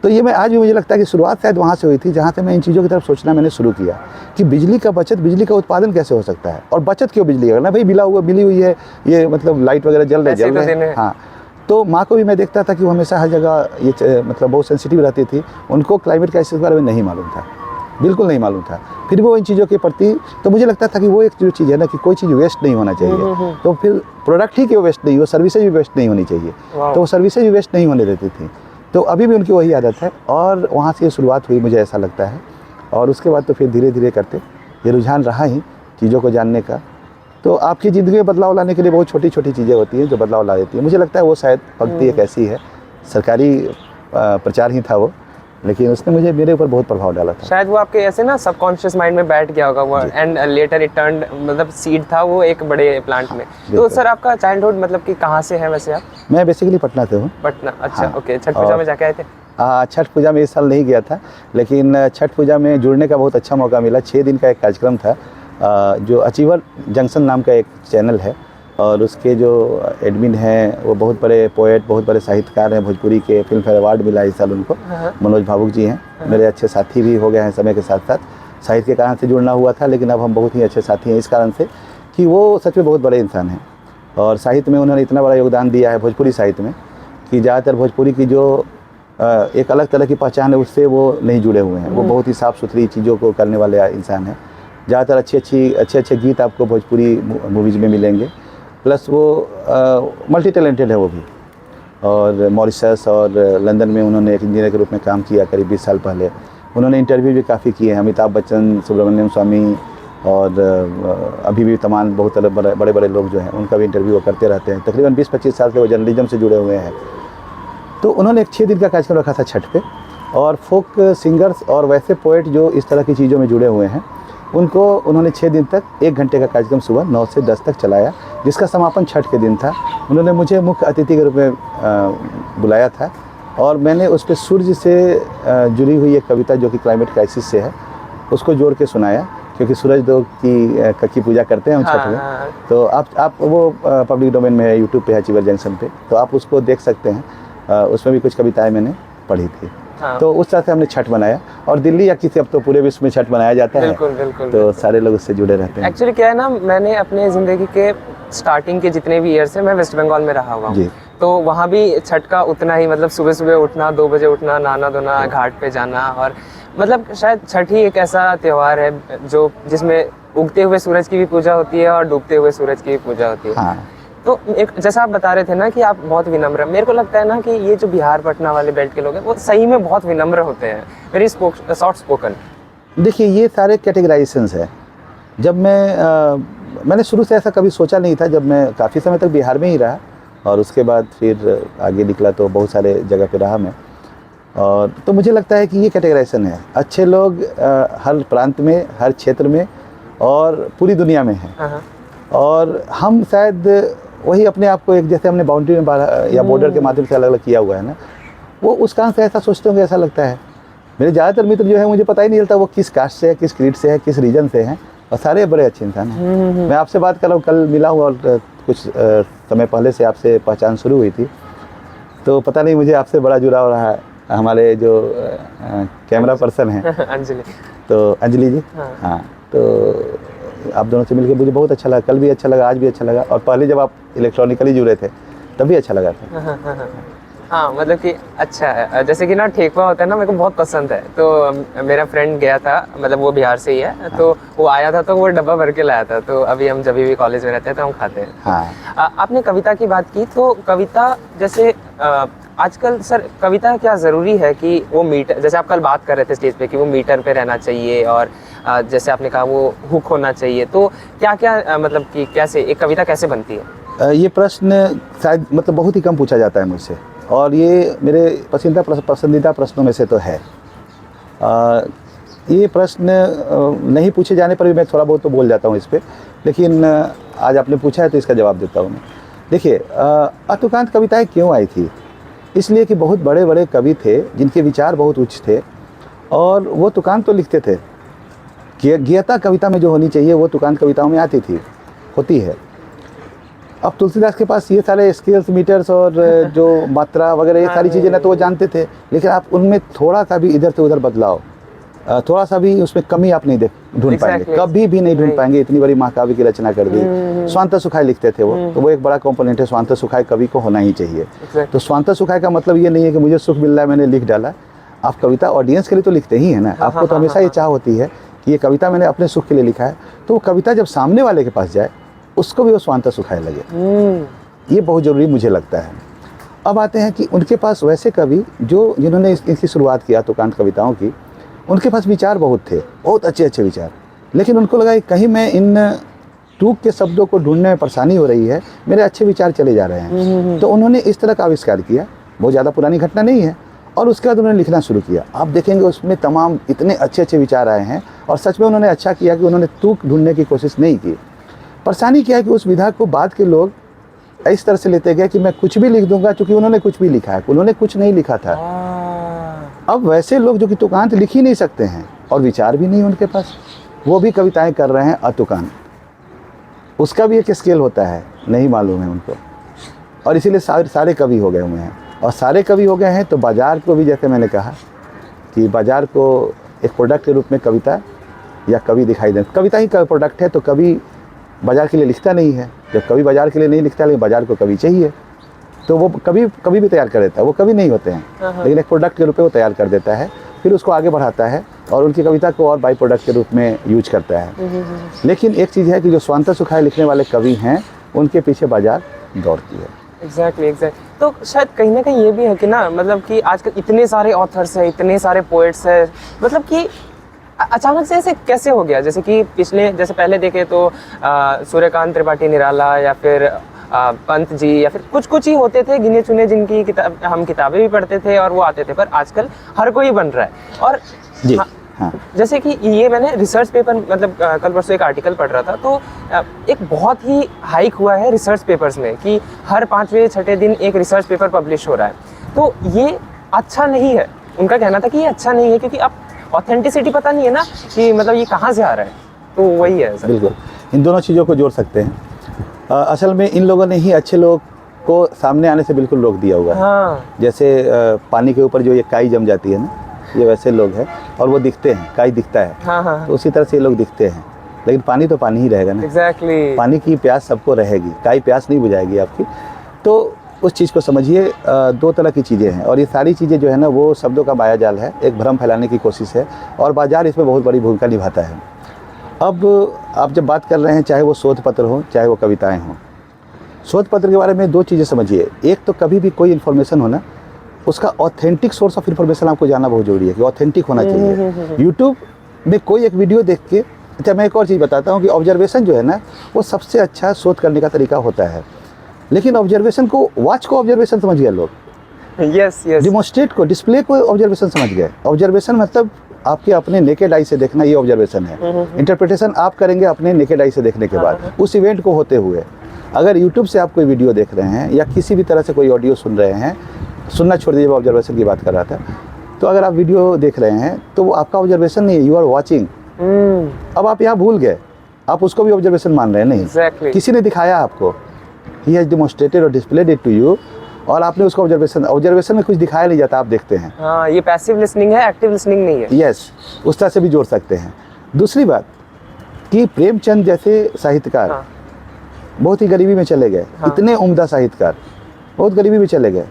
तो ये मैं आज भी, मुझे लगता है कि शुरुआत शायद वहाँ से हुई थी, जहाँ से मैं इन चीज़ों की तरफ सोचना मैंने शुरू किया कि बिजली का बचत, बिजली का उत्पादन कैसे हो सकता है, और बचत क्यों बिजली है ना भाई, बिली हुई है, ये मतलब लाइट वगैरह जल रहे हैं। हाँ, तो माँ को भी मैं देखता था कि वो हमेशा हर जगह ये मतलब बहुत सेंसिटिव रहती थी, उनको क्लाइमेट क्राइसिस के बारे में नहीं मालूम था, बिल्कुल नहीं मालूम था। फिर वो इन चीज़ों के प्रति, तो मुझे लगता था कि वो एक जो चीज़ है ना कि कोई चीज़ वेस्ट नहीं होना चाहिए, तो फिर प्रोडक्ट ही क्यों वेस्ट नहीं हो, सर्विसेज भी वेस्ट नहीं होनी चाहिए, तो वो सर्विसेज भी वेस्ट नहीं होने देती थी। तो अभी भी उनकी वही आदत है, और वहाँ से ये शुरुआत हुई, मुझे ऐसा लगता है। और उसके बाद तो फिर धीरे धीरे करते ये रुझान रहा ही चीज़ों को जानने का। तो आपकी ज़िंदगी में बदलाव लाने के लिए बहुत छोटी छोटी चीज़ें होती हैं जो बदलाव ला देती हैं। मुझे लगता है वो शायद पंक्ति एक ऐसी है, सरकारी प्रचार ही था वो, लेकिन उसने मेरे ऊपर बहुत प्रभाव डाला था। शायद वो आपके ऐसे ना सबकॉन्शियस माइंड में बैठ गया होगा वो, एंड लेटर इट टर्न्ड, मतलब सीड था वो एक बड़े प्लांट में। तो सर आपका चाइल्डहुड मतलब कि कहाँ से है वैसे आप? मैं बेसिकली पटना से हूँ। पटना, अच्छा। हाँ, ओके, छठ पूजा में जाके आए थे? छठ पूजा में इस साल नहीं गया था, लेकिन छठ पूजा में जुड़ने का बहुत अच्छा मौका मिला। 6 दिन का एक कार्यक्रम था, जो अचीवर जंक्शन नाम का एक चैनल है, और उसके जो एडमिन हैं वो बहुत बड़े पोएट, बहुत बड़े साहित्यकार हैं भोजपुरी के। फिल्म फेयर अवार्ड मिला इस साल उनको, मनोज भावुक जी हैं, मेरे अच्छे साथी भी हो गए हैं समय के साथ साथ। साहित्य के कारण से जुड़ना हुआ था, लेकिन अब हम बहुत ही अच्छे साथी हैं इस कारण से कि वो सच में बहुत बड़े इंसान हैं, और साहित्य में उन्होंने इतना बड़ा योगदान दिया है भोजपुरी साहित्य में कि ज़्यादातर भोजपुरी की जो एक अलग तरह की पहचान है उससे वो नहीं जुड़े हुए हैं। वो बहुत ही साफ़ सुथरी चीज़ों को करने वाले इंसान हैं। ज़्यादातर अच्छे गीत आपको भोजपुरी मूवीज़ में मिलेंगे, प्लस वो मल्टी टैलेंटेड है वो भी। और मॉरिशस और लंदन में उन्होंने एक इंजीनियर के रूप में काम किया करीब 20 साल पहले। उन्होंने इंटरव्यू भी काफ़ी किए हैं, अमिताभ बच्चन, सुब्रमण्यम स्वामी, और अभी भी तमाम बहुत बड़े बड़े लोग जो हैं उनका भी इंटरव्यू वो करते रहते हैं। तकरीबन 20-25 साल से वो जर्नलिज्म से जुड़े हुए हैं। तो उन्होंने एक 6 दिन का कार्यक्रम रखा था छठ पे, और फोक सिंगर्स और वैसे पोएट जो इस तरह की चीज़ों में जुड़े हुए हैं उनको उन्होंने 6 दिन तक 1 घंटे का कार्यक्रम सुबह 9 से 10 तक चलाया, जिसका समापन छठ के दिन था। उन्होंने मुझे मुख्य अतिथि के रूप में बुलाया था और मैंने उस पर सूर्य से जुड़ी हुई एक कविता जो कि क्लाइमेट क्राइसिस से है, उसको जोड़ के सुनाया, क्योंकि सूरज देव की पूजा करते हैं हम छठ में। तो आप वो पब्लिक डोमेन में है, यूट्यूब पे है, चिवर जंक्शन पे, तो आप उसको देख सकते हैं। उसमें भी कुछ कविताएं मैंने पढ़ी थी। तो उस तरह से हमने छठ मनाया, और दिल्ली या किसी, अब तो पूरे विश्व में छठ मनाया जाता है। बिल्कुल बिल्कुल। तो सारे लोग उससे जुड़े रहते हैं। एक्चुअली क्या है ना, मैंने अपने ज़िंदगी के स्टार्टिंग के जितने भी ईयर्स हैं मैं वेस्ट बंगाल में रहा हुआ हूँ, तो वहाँ भी छठ का उतना ही, मतलब सुबह सुबह उठना, 2 बजे उठना, नहाना धोना, घाट पे जाना, और मतलब शायद छठ ही एक ऐसा त्यौहार है जो जिसमें उगते हुए सूरज की भी पूजा होती है और डूबते हुए सूरज की भी पूजा होती है। हाँ। तो एक जैसा आप बता रहे थे ना कि आप बहुत विनम्र, मेरे को लगता है ना कि ये जो बिहार पटना वाले बेल्ट के लोग हैं वो सही में बहुत विनम्र होते हैं, वेरी सॉफ्ट स्पोकन। देखिए, ये सारे कैटेगराइजेशंस है। जब मैंने शुरू से ऐसा कभी सोचा नहीं था। जब मैं काफ़ी समय तक बिहार में ही रहा और उसके बाद फिर आगे निकला तो बहुत सारे जगह पे रहा मैं, और तो मुझे लगता है कि ये कैटेगराइजेशन है। अच्छे लोग हर प्रांत में, हर क्षेत्र में और पूरी दुनिया में हैं। और हम शायद वही अपने आप को एक, जैसे हमने बाउंड्री में या बॉर्डर के माध्यम से अलग अलग किया हुआ है ना, वो उस कारण से ऐसा सोचते होंगे, ऐसा लगता है। मेरे ज़्यादातर मित्र जो है, मुझे पता ही नहीं चलता वो किस कास्ट से है, किस क्रीड से है, किस रीजन से हैं, और सारे बड़े अच्छे इंसान हैं। मैं आपसे बात कर रहा हूँ, कल मिला हूँ और कुछ समय पहले से आपसे पहचान शुरू हुई थी, तो पता नहीं मुझे आपसे बड़ा जुड़ाव रहा है। हमारे जो कैमरा पर्सन हैं अंजलि, तो अंजलि जी, हाँ, तो आप दोनों से मिलकर मुझे बहुत अच्छा लगा। कल भी अच्छा लगा, आज भी अच्छा लगा, और पहले जब आप इलेक्ट्रॉनिकली जुड़े थे तब भी अच्छा लगा था। हाँ, मतलब कि अच्छा है। जैसे कि ना ठेकुआ होता है ना, मेरे को बहुत पसंद है। तो मेरा फ्रेंड गया था, मतलब वो बिहार से ही है, तो वो आया था तो वो डब्बा भर के लाया था। तो अभी हम जब भी कॉलेज में रहते हैं तो हम खाते हैं। हाँ। आपने कविता की बात की, तो कविता जैसे आजकल सर कविता क्या ज़रूरी है कि वो मीटर, जैसे आप कल बात कर रहे थे स्टेज पे कि वो मीटर पे रहना चाहिए, और जैसे आपने कहा वो हुक होना चाहिए, तो क्या क्या मतलब कि कैसे एक कविता कैसे बनती है? ये प्रश्न शायद मतलब बहुत ही कम पूछा जाता है मुझसे, और ये मेरे पसंदीदा प्रश्नों में से तो है। ये प्रश्न नहीं पूछे जाने पर भी मैं थोड़ा बहुत तो बोल जाता हूँ इस पर, लेकिन आज आपने पूछा है तो इसका जवाब देता हूँ मैं। देखिए, अतुकांत कविताएं क्यों आई थी? इसलिए कि बहुत बड़े बड़े कवि थे जिनके विचार बहुत उच्च थे, और वो तुकांत तो लिखते थे। ज्ञता कविता में जो होनी चाहिए वो तुकांत कविताओं में आती थी, होती है। अब तुलसीदास के पास ये सारे स्केल्स, मीटर्स और जो मात्रा वगैरह, ये सारी चीज़ें ना तो वो जानते थे, लेकिन आप उनमें थोड़ा सा भी इधर से उधर बदलाव, थोड़ा सा भी उसमें कमी आप नहीं ढूंढ पाएंगे, कभी भी नहीं ढूंढ पाएंगे। इतनी बड़ी महाकाव्य की रचना कर दी। स्वांत सुखाय लिखते थे वो, तो वो एक बड़ा कंपोनेंट है। स्वांत सुखाय कवि को होना ही चाहिए। तो स्वांत सुखाय का मतलब ये नहीं है कि मुझे सुख मिल रहा है मैंने लिख डाला। आप कविता ऑडियंस के लिए तो लिखते ही है ना। आपको तो हमेशा ये चाह होती है कि ये कविता मैंने अपने सुख के लिए लिखा है, तो वो कविता जब सामने वाले के पास जाए उसको भी वो स्वांत सुखाय लगे। ये बहुत ज़रूरी मुझे लगता है। अब आते हैं कि उनके पास वैसे कवि जिन्होंने इसकी शुरुआत किया तुकांत कविताओं की, उनके पास विचार बहुत थे, बहुत अच्छे अच्छे विचार, लेकिन उनको लगा कि कहीं मैं इन टूक के शब्दों को ढूंढने में परेशानी हो रही है, मेरे अच्छे विचार चले जा रहे हैं। तो उन्होंने इस तरह का आविष्कार किया, बहुत ज़्यादा पुरानी घटना नहीं है, और उसके बाद उन्होंने लिखना शुरू किया। आप देखेंगे उसमें तमाम इतने अच्छे अच्छे विचार आए हैं, और सच में उन्होंने अच्छा किया कि उन्होंने तुक ढूंढने की कोशिश नहीं की। परेशानी क्या है कि उस विधा को बाद के लोग इस तरह से लेते गए कि मैं कुछ भी लिख दूंगा, क्योंकि उन्होंने कुछ भी लिखा है, उन्होंने कुछ नहीं लिखा था। अब वैसे लोग जो कि तुकांत लिख ही नहीं सकते हैं और विचार भी नहीं उनके पास, वो भी कविताएं कर रहे हैं अतुकांत। उसका भी एक स्केल होता है, नहीं मालूम है उनको, और इसीलिए सारे कवि हो गए हुए हैं। और सारे कवि हो गए हैं तो बाजार को भी, जैसे मैंने कहा कि बाजार को एक प्रोडक्ट के रूप में कविता या कवि दिखाई दे। कविता ही का प्रोडक्ट है, तो कवि बाजार के लिए लिखता नहीं है। जब कवि बाजार के लिए नहीं लिखता, लेकिन बाजार को कवि चाहिए, तो वो कभी भी तैयार कर देता है। वो कवि नहीं होते हैं, लेकिन एक प्रोडक्ट के रूप में वो तैयार कर देता है, फिर उसको आगे बढ़ाता है और उनकी कविता को और बाई प्रोडक्ट के रूप में यूज करता है। लेकिन एक चीज़ है कि जो स्वांत सुखाय लिखने वाले कवि हैं, उनके पीछे बाजार दौड़ती है। एग्जैक्टली। तो शायद कहीं ना कहीं ये भी है कि ना, मतलब कि आजकल इतने सारे ऑथर्स हैं, इतने सारे पोएट्स हैं, मतलब कि अचानक से ऐसे कैसे हो गया? जैसे कि जैसे पहले देखे तो सूर्यकांत त्रिपाठी निराला, या फिर पंत जी, या फिर कुछ ही होते थे गिने चुने, जिनकी हम किताबें भी पढ़ते थे और वो आते थे। पर आजकल हर कोई बन रहा है। और जी। हाँ जैसे कि ये मैंने रिसर्च पेपर मतलब कल परसों एक आर्टिकल पढ़ रहा था, तो एक बहुत ही हाइक हुआ है रिसर्च पेपर्स में कि हर 5वें 6ठे दिन एक रिसर्च पेपर पब्लिश हो रहा है। तो ये अच्छा नहीं है, उनका कहना था कि ये अच्छा नहीं है क्योंकि अब ऑथेंटिसिटी पता नहीं है ना कि मतलब ये कहाँ से आ रहा है। तो वही है सर। बिल्कुल, इन दोनों चीज़ों को जोड़ सकते हैं। असल में इन लोगों ने ही अच्छे लोग को सामने आने से बिल्कुल रोक दिया हुआ है। हाँ जैसे पानी के ऊपर जो ये काई जम जाती है ना, ये वैसे लोग हैं और वो दिखते हैं, काई दिखता है, हाँ तो उसी तरह से ये लोग दिखते हैं, लेकिन पानी तो पानी ही रहेगा ना। एग्जैक्टली। पानी की प्यास सबको रहेगी, काई प्यास नहीं बुझाएगी आपकी। तो उस चीज़ को समझिए, दो तरह की चीज़ें हैं और ये सारी चीज़ें जो है ना वो शब्दों का मायाजाल है, एक भ्रम फैलाने की कोशिश है और बाजार इसमें बहुत बड़ी भूमिका निभाता है। अब आप जब बात कर रहे हैं, चाहे वो शोध पत्र हो चाहे वो कविताएं हों, शोध पत्र के बारे में दो चीज़ें समझिए। एक तो कभी भी कोई इन्फॉर्मेशन हो ना, उसका ऑथेंटिक सोर्स ऑफ इन्फॉर्मेशन आपको जानना बहुत ज़रूरी है कि ऑथेंटिक होना चाहिए। यूट्यूब में कोई एक वीडियो देख के, अच्छा मैं एक और चीज़ बताता हूँ कि ऑब्जर्वेशन जो है ना वो सबसे अच्छा शोध करने का तरीका होता है, लेकिन ऑब्जर्वेशन को, वॉच को ऑब्जर्वेशन समझ गए लोग, यस यस। डिमोन्स्ट्रेट को, डिस्प्ले को ऑब्जर्वेशन समझ गए। ऑब्जर्वेशन मतलब आपके अपने नेकेड आई से देखना, ये ऑब्जर्वेशन है। इंटरप्रिटेशन आप करेंगे अपने नेकेड आई से देखने के बाद उस इवेंट को होते हुए। अगर यूट्यूब से आप कोई वीडियो देख रहे हैं या किसी भी तरह से कोई ऑडियो सुन रहे हैं, सुनना छोड़ दीजिए, ऑब्जर्वेशन की बात कर रहा था, तो अगर आप वीडियो देख रहे हैं तो वो आपका ऑब्जर्वेशन नहीं है, यू आर वॉचिंग। अब आप यहाँ भूल गए, आप उसको भी ऑब्जर्वेशन मान रहे हैं। नहीं Exactly. किसी ने दिखाया आपको, ही हैज डेमोन्स्ट्रेटेड और डिस्प्लेड इट टू यू, और आपने उसको ऑब्जर्वेशन में कुछ दिखाया नहीं जाता, आप देखते हैं। हाँ ये पैसिव लिसनिंग है, एक्टिव लिसनिंग नहीं है। यस, उस तरह से भी जोड़ सकते हैं। दूसरी बात कि प्रेमचंद जैसे साहित्यकार हाँ। बहुत ही गरीबी में चले गए। हाँ। इतने उम्दा साहित्यकार बहुत गरीबी में चले गए।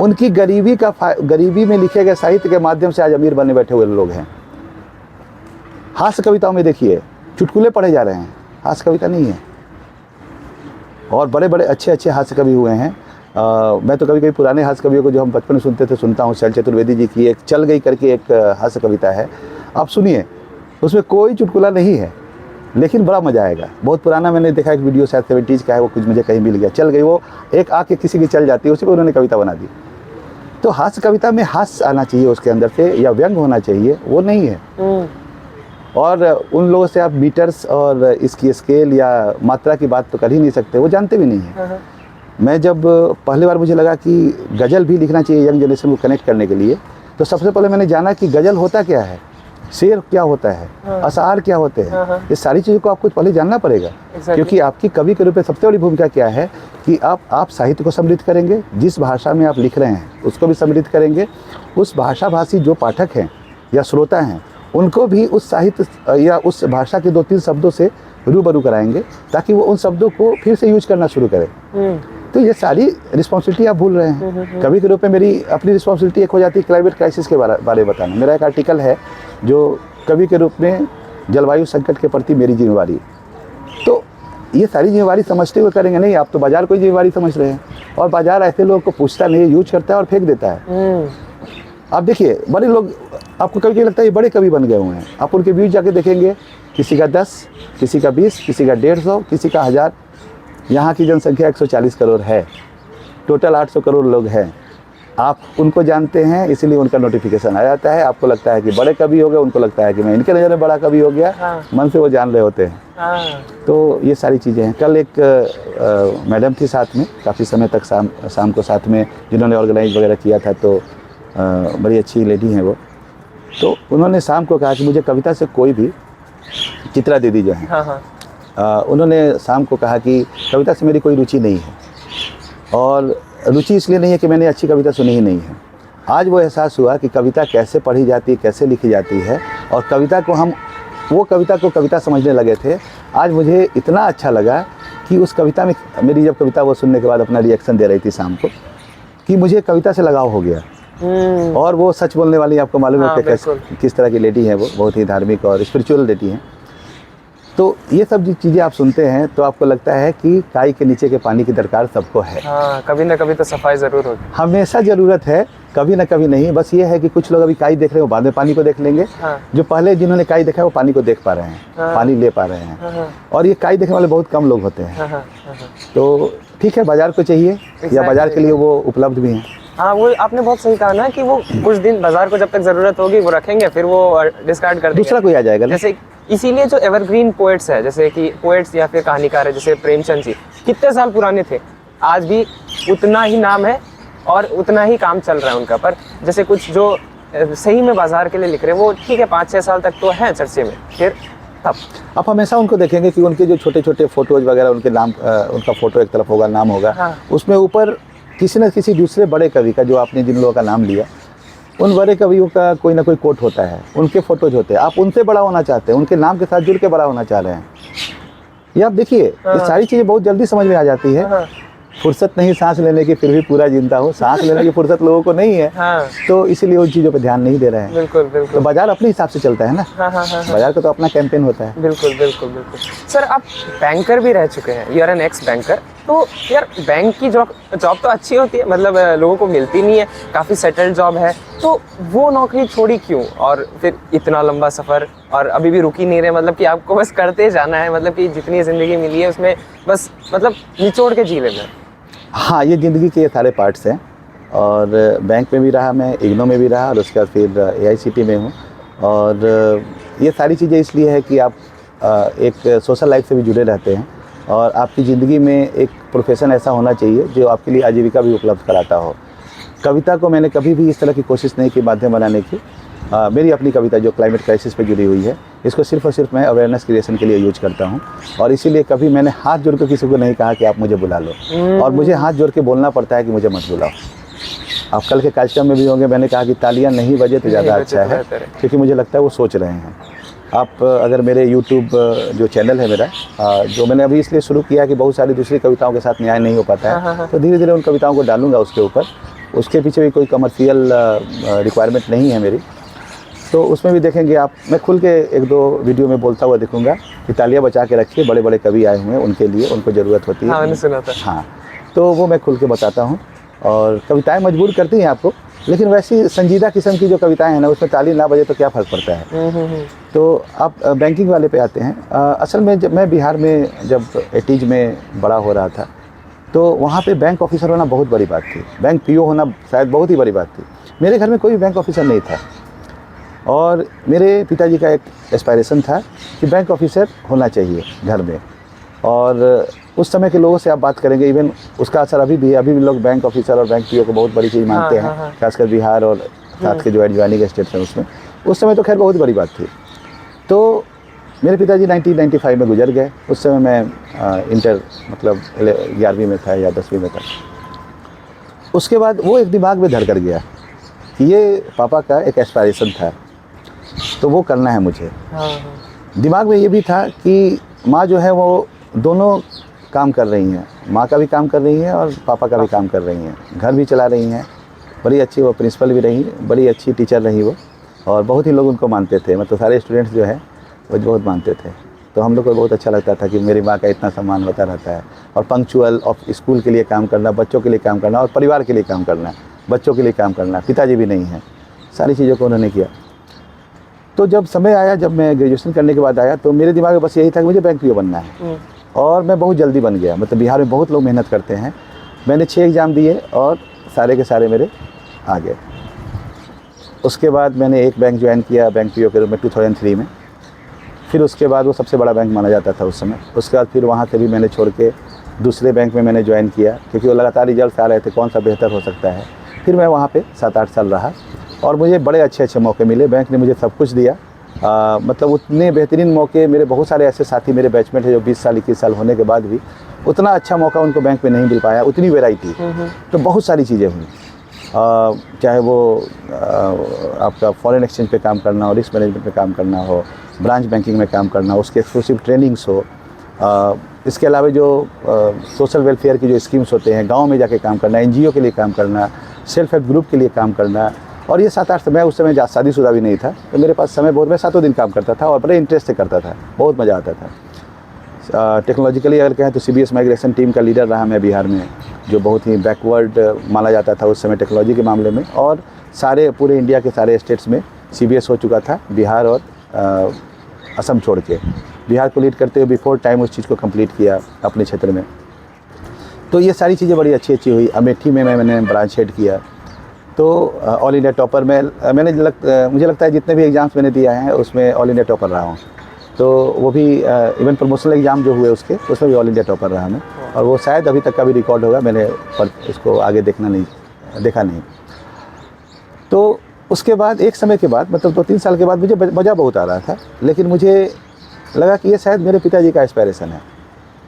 उनकी गरीबी में लिखे गए साहित्य के माध्यम से आज अमीर बने बैठे हुए लोग हैं। हास्य कविताओं में देखिए चुटकुले पढ़े जा रहे हैं, हास्य कविता नहीं है। और बड़े बड़े अच्छे अच्छे हास्य कवि हुए हैं। मैं तो कभी कभी पुराने हास्य कवियों को जो हम बचपन में सुनते थे सुनता हूँ। शैल चतुर्वेदी जी की एक चल गई करके एक हास्य कविता है, आप सुनिए। उसमें कोई चुटकुला नहीं है लेकिन बड़ा मज़ा आएगा। बहुत पुराना मैंने देखा एक वीडियो, शायद 70s का है वो, कुछ मुझे कहीं मिल गया। चल गई, वो एक आके किसी की चल जाती है, उसी पर उन्होंने कविता बना दी। तो हास्य कविता में हास्य आना चाहिए उसके अंदर से, या व्यंग होना चाहिए, वो नहीं है। और उन लोगों से आप मीटर्स और इसकी स्केल या मात्रा की बात तो कर ही नहीं सकते, वो जानते भी नहीं है। मैं जब पहली बार मुझे लगा कि गज़ल भी लिखना चाहिए यंग जनरेशन को कनेक्ट करने के लिए, तो सबसे पहले मैंने जाना कि गज़ल होता क्या है, शेर क्या होता है, अशआर क्या होते हैं। ये सारी चीज़ों को आपको पहले जानना पड़ेगा। क्योंकि आपकी कवि के रूप में सबसे बड़ी भूमिका क्या है कि आप साहित्य को समृद्ध करेंगे, जिस भाषा में आप लिख रहे हैं उसको भी समृद्ध करेंगे, उस भाषा भाषी जो पाठक हैं या श्रोता हैं उनको भी उस साहित्य या उस भाषा के 2-3 शब्दों से रूबरू कराएंगे ताकि वो उन शब्दों को फिर से यूज करना शुरू करें। तो ये सारी रिस्पॉन्सिबिलिटी आप भूल रहे हैं। कवि के रूप में मेरी अपनी रिस्पॉन्सिबिलिटी एक हो जाती है क्लाइमेट क्राइसिस के बारे में बताना। मेरा एक आर्टिकल है जो कवि के रूप में जलवायु संकट के प्रति मेरी जिम्मेवारी। तो ये सारी जिम्मेवारी समझते हुए करेंगे। नहीं, आप तो बाजार को ही जिम्मेवारी समझ रहे हैं, और बाजार ऐसे लोगों को पूछता नहीं है, यूज करता है और फेंक देता है। आप देखिए बड़े लोग, आपको कभी कभी लगता है ये बड़े कवि बन गए हुए हैं, आप उनके व्यूज जाके देखेंगे, किसी का 10, किसी का 20, किसी का 150, किसी का 1000। यहाँ की जनसंख्या 140 करोड़ है, टोटल 800 करोड़ लोग हैं। आप उनको जानते हैं इसीलिए उनका नोटिफिकेशन आ जाता है। आपको लगता है कि बड़े कवि हो गए, उनको लगता है कि मैं इनके नज़र में बड़ा कवि हो गया। मन से वो जान रहे होते हैं। तो ये सारी चीज़ें हैं। कल एक मैडम थी साथ में, काफ़ी समय तक शाम को साथ में, जिन्होंने ऑर्गेनाइज वगैरह किया था, तो बड़ी अच्छी लेडी हैं वो। तो उन्होंने शाम को कहा कि मुझे कविता से कोई भी, चित्रा दीदी जो हैं, उन्होंने शाम को कहा कि कविता से मेरी कोई रुचि नहीं है, और रुचि इसलिए नहीं है कि मैंने अच्छी कविता सुनी ही नहीं है। आज वो एहसास हुआ कि कविता कैसे पढ़ी जाती है, कैसे लिखी जाती है, और कविता को हम, वो कविता को कविता समझने लगे थे। आज मुझे इतना अच्छा लगा कि उस कविता में, मेरी जब कविता वो सुनने के बाद अपना रिएक्शन दे रही थी शाम को, कि मुझे कविता से लगाव हो गया। और वो सच बोलने वाली, आपको मालूम है कि किस तरह की लेडी है वो, बहुत ही धार्मिक और स्पिरिचुअल लेडी हैं। तो ये सब जो चीज़ें आप सुनते हैं तो आपको लगता है कि काई के नीचे के पानी की दरकार सबको है। कभी ना कभी तो सफाई ज़रूर होगी, हमेशा ज़रूरत है, कभी ना कभी नहीं। बस ये है कि कुछ लोग अभी काई देख रहे हैं, वो बाद में पानी को देख लेंगे। जो पहले जिन्होंने काई देखा है वो पानी को देख पा रहे हैं, पानी ले पा रहे हैं। और ये काई देखने वाले बहुत कम लोग होते हैं। तो ठीक है, बाजार को चाहिए, या बाजार के लिए वो उपलब्ध भी हैं। हाँ, वो आपने बहुत सही कहा ना कि वो कुछ दिन बाजार को जब तक ज़रूरत होगी वो रखेंगे, फिर वो डिस्कार्ड कर देंगे। दूसरा कोई आ जाएगा ना। जैसे इसीलिए जो एवरग्रीन पोएट्स है, जैसे कि पोएट्स या फिर कहानीकार है, जैसे प्रेमचंद जी कितने साल पुराने थे, आज भी उतना ही नाम है और उतना ही काम चल रहा है उनका। पर जैसे कुछ जो सही में बाजार के लिए लिख रहे हैं वो ठीक है 5-6 साल तक तो है चर्चे में, फिर तब आप हमेशा उनको देखेंगे कि उनके जो छोटे छोटे फोटोज वगैरह, उनके नाम उनका फोटो एक तरफ होगा, नाम होगा, हाँ। उसमें ऊपर किसी न किसी दूसरे बड़े कवि का, जो आपने जिन लोगों का नाम लिया, उन बड़े कवियों का कोई ना कोई कोट होता है, उनके फोटोज होते हैं। आप उनसे बड़ा होना चाहते हैं, उनके नाम के साथ जुड़ के बड़ा होना चाह रहे हैं। ये आप देखिए, ये सारी चीज़ें बहुत जल्दी समझ में आ जाती है। हाँ। फुर्सत नहीं सांस लेने की, फिर भी पूरा जिंदा हो। सांस लेने की फुर्सत लोगों को नहीं है, हाँ। तो इसीलिए उन चीज़ों पर ध्यान नहीं दे रहे हैं। बिल्कुल तो बिल्कुल। बाजार अपने हिसाब से चलता है ना। हाँ हाँ हाँ हाँ। बाजार का तो अपना कैंपेन होता है। बिल्कुल बिल्कुल बिल्कुल। सर आप बैंकर भी रह चुके हैं, you are an ex banker. तो यार बैंक की जॉब तो अच्छी होती है, मतलब लोगों को मिलती नहीं है, काफ़ी सेटल्ड जॉब है, तो वो नौकरी छोड़ी क्यों? और फिर इतना लंबा सफ़र, और अभी भी रुक ही नहीं रहे, मतलब कि आपको बस करते जाना है, मतलब कि जितनी ज़िंदगी मिली है उसमें बस मतलब निचोड़ के जी लेना है। हाँ, ये ज़िंदगी के ये सारे पार्ट्स हैं। और बैंक में भी रहा मैं, इग्नो में भी रहा, और उसके बाद फिर AICT में हूँ। और ये सारी चीज़ें इसलिए है कि आप एक सोशल लाइफ से भी जुड़े रहते हैं, और आपकी ज़िंदगी में एक प्रोफेशन ऐसा होना चाहिए जो आपके लिए आजीविका भी उपलब्ध कराता हो। कविता को मैंने कभी भी इस तरह की कोशिश नहीं की माध्यम बनाने की। मेरी अपनी कविता जो क्लाइमेट क्राइसिस पे जुड़ी हुई है, इसको सिर्फ और सिर्फ मैं अवेयरनेस क्रिएशन के लिए यूज करता हूँ। और इसीलिए कभी मैंने हाथ जोड़ के किसी को नहीं कहा कि आप मुझे बुला लो, और मुझे हाथ जोड़ के बोलना पड़ता है कि मुझे मत बुलाओ। आप कल के कार्यक्रम में भी होंगे, मैंने कहा कि तालियां नहीं बजे तो ज़्यादा अच्छा है, क्योंकि मुझे लगता है वो सोच रहे हैं। आप अगर मेरे YouTube जो चैनल है मेरा, जो मैंने अभी इसलिए शुरू किया कि बहुत सारी दूसरी कविताओं के साथ न्याय नहीं हो पाता है, तो धीरे धीरे उन कविताओं को डालूंगा उसके ऊपर। उसके पीछे भी कोई कमर्शियल रिक्वायरमेंट नहीं है मेरी, तो उसमें भी देखेंगे आप। मैं खुल के 1-2 वीडियो में बोलता हुआ दिखूंगा कि तालियां बचा के रखिए, बड़े बड़े कवि आए हुए हैं, उनके लिए, उनको ज़रूरत होती है। हाँ, मैंने सुना था। हाँ, तो वो मैं खुल के बताता हूँ। और कविताएं मजबूर करती हैं आपको, लेकिन वैसी संजीदा किस्म की जो कविताएं हैं ना, उसमें ताली ना बजे तो क्या फ़र्क पड़ता है। तो आप बैंकिंग वाले पे आते हैं। असल में जब मैं बिहार में जब 80s में बड़ा हो रहा था, तो वहाँ पे बैंक ऑफिसर होना बहुत बड़ी बात थी, बैंक PO होना शायद बहुत ही बड़ी बात थी। मेरे घर में कोई बैंक ऑफिसर नहीं था, और मेरे पिताजी का एक एस्पायरेशन था कि बैंक ऑफिसर होना चाहिए घर में। और उस समय के लोगों से आप बात करेंगे, इवन उसका असर अभी भी है। अभी भी लोग बैंक ऑफिसर और बैंक PO को बहुत बड़ी चीज़ मानते हैं, खासकर बिहार और साथ के जो एडजॉइनिंग स्टेट्स हैं उसमें। उस समय तो खैर बहुत बड़ी बात थी। तो मेरे पिताजी 1995 में गुजर गए। उस समय मैं इंटर मतलब 11वीं में था या 10वीं में था। उसके बाद वो एक दिमाग में धर कर गया कि ये पापा का एक एस्पायरेशन था, तो वो करना है मुझे। दिमाग में ये भी था कि माँ जो है वो दोनों काम कर रही हैं, माँ का भी काम कर रही हैं और पापा का भी काम कर रही हैं, घर भी चला रही हैं। बड़ी अच्छी वो प्रिंसिपल भी रही, बड़ी अच्छी टीचर रही वो, और बहुत ही लोग उनको मानते थे। मतलब सारे स्टूडेंट्स जो है वो बहुत मानते थे। तो हम लोग को बहुत अच्छा लगता था कि मेरी माँ का इतना सम्मान होता रहता है। और पंक्चुअल और स्कूल के लिए काम करना, बच्चों के लिए काम करना, और परिवार के लिए काम करना, बच्चों के लिए काम करना। पिताजी भी नहीं हैं, सारी चीज़ों को उन्होंने किया। तो जब समय आया, जब मैं ग्रेजुएशन करने के बाद आया, तो मेरे दिमाग में बस यही था कि मुझे बैंक PO बनना है। और मैं बहुत जल्दी बन गया। मतलब बिहार में बहुत लोग मेहनत करते हैं। मैंने 6 एग्ज़ाम दिए और सारे के सारे मेरे आ गए। उसके बाद मैंने एक बैंक ज्वाइन किया बैंक PO के रूप में 2003 में। फिर उसके बाद वो सबसे बड़ा बैंक माना जाता था उस समय। उसके बाद फिर वहाँ से भी मैंने छोड़ के दूसरे बैंक में मैंने ज्वाइन किया, क्योंकि वो लगातार रिजल्ट आ रहे थे, कौन सा बेहतर हो सकता है। फिर मैं वहाँ पे 7-8 साल रहा, और मुझे बड़े अच्छे अच्छे मौके मिले। बैंक ने मुझे सब कुछ दिया। मतलब उतने बेहतरीन मौके, मेरे बहुत सारे ऐसे साथी मेरे बैचमेट हैं जो 20 साल 21 साल होने के बाद भी उतना अच्छा मौका उनको बैंक में नहीं मिल पाया, उतनी वैरायटी। तो बहुत सारी चीज़ें हुई, चाहे वो आपका फॉरेन एक्सचेंज पे काम करना हो, रिस्क मैनेजमेंट पे काम करना हो, ब्रांच बैंकिंग में काम करना हो, उसके एक्सक्लूसिव ट्रेनिंग्स हो। इसके अलावा जो सोशल वेलफेयर की जो स्कीम्स होते हैं, गांव में जाके काम करना, NGO के लिए काम करना, सेल्फ हेल्प ग्रुप के लिए काम करना। और ये 7-8, मैं उस समय शादीशुदा भी नहीं था, तो मेरे पास समय बहुत, मैं 7 दिन काम करता था और बड़े इंटरेस्ट से करता था, बहुत मज़ा आता था। टेक्नोलॉजिकली अगर कहें तो CBS माइग्रेशन टीम का लीडर रहा मैं बिहार में, जो बहुत ही बैकवर्ड माना जाता था उस समय टेक्नोलॉजी के मामले में। और सारे पूरे इंडिया के सारे स्टेट्स में CBS हो चुका था, बिहार और असम छोड़ के। बिहार को लीड करते हुए बिफोर टाइम उस चीज़ को कंप्लीट किया अपने क्षेत्र में। तो ये सारी चीज़ें बड़ी अच्छी अच्छी हुई। अमेठी में मैंने ब्रांच हेड किया, तो ऑल इंडिया टॉपर में मुझे लगता है जितने भी एग्ज़ाम्स मैंने दिया हैं उसमें ऑल इंडिया टॉपर रहा हूँ। तो वो भी इवन प्रमोशनल एग्ज़ाम जो हुए उसमें भी ऑल इंडिया टॉपर रहा मैं, और वो शायद अभी तक का भी रिकॉर्ड होगा, मैंने पर उसको आगे देखा नहीं। तो उसके बाद एक समय के बाद मतलब 2-3 साल के बाद मुझे मज़ा बहुत आ रहा था, लेकिन मुझे लगा कि ये शायद मेरे पिताजी का एस्पायरेशन है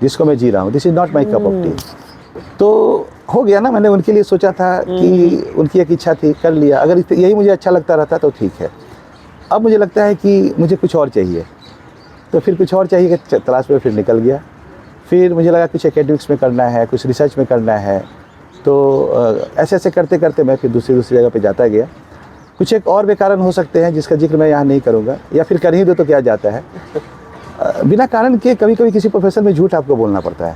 जिसको मैं जी रहा हूँ, this is not my cup of T. तो हो गया ना, मैंने उनके लिए सोचा था कि उनकी एक इच्छा थी, कर लिया। अगर यही मुझे अच्छा लगता रहता तो ठीक है। अब मुझे लगता है कि मुझे कुछ और चाहिए, तो फिर कुछ और चाहिए कि तलाश में फिर निकल गया। फिर मुझे लगा कुछ एकेडमिक्स में करना है, कुछ रिसर्च में करना है। तो ऐसे करते करते मैं फिर दूसरी जगह पे जाता गया। कुछ एक और भी कारण हो सकते हैं जिसका जिक्र मैं यहाँ नहीं करूँगा, या फिर कर ही दो तो क्या जाता है। बिना कारण के कभी कभी किसी प्रोफेशन में झूठ आपको बोलना पड़ता है,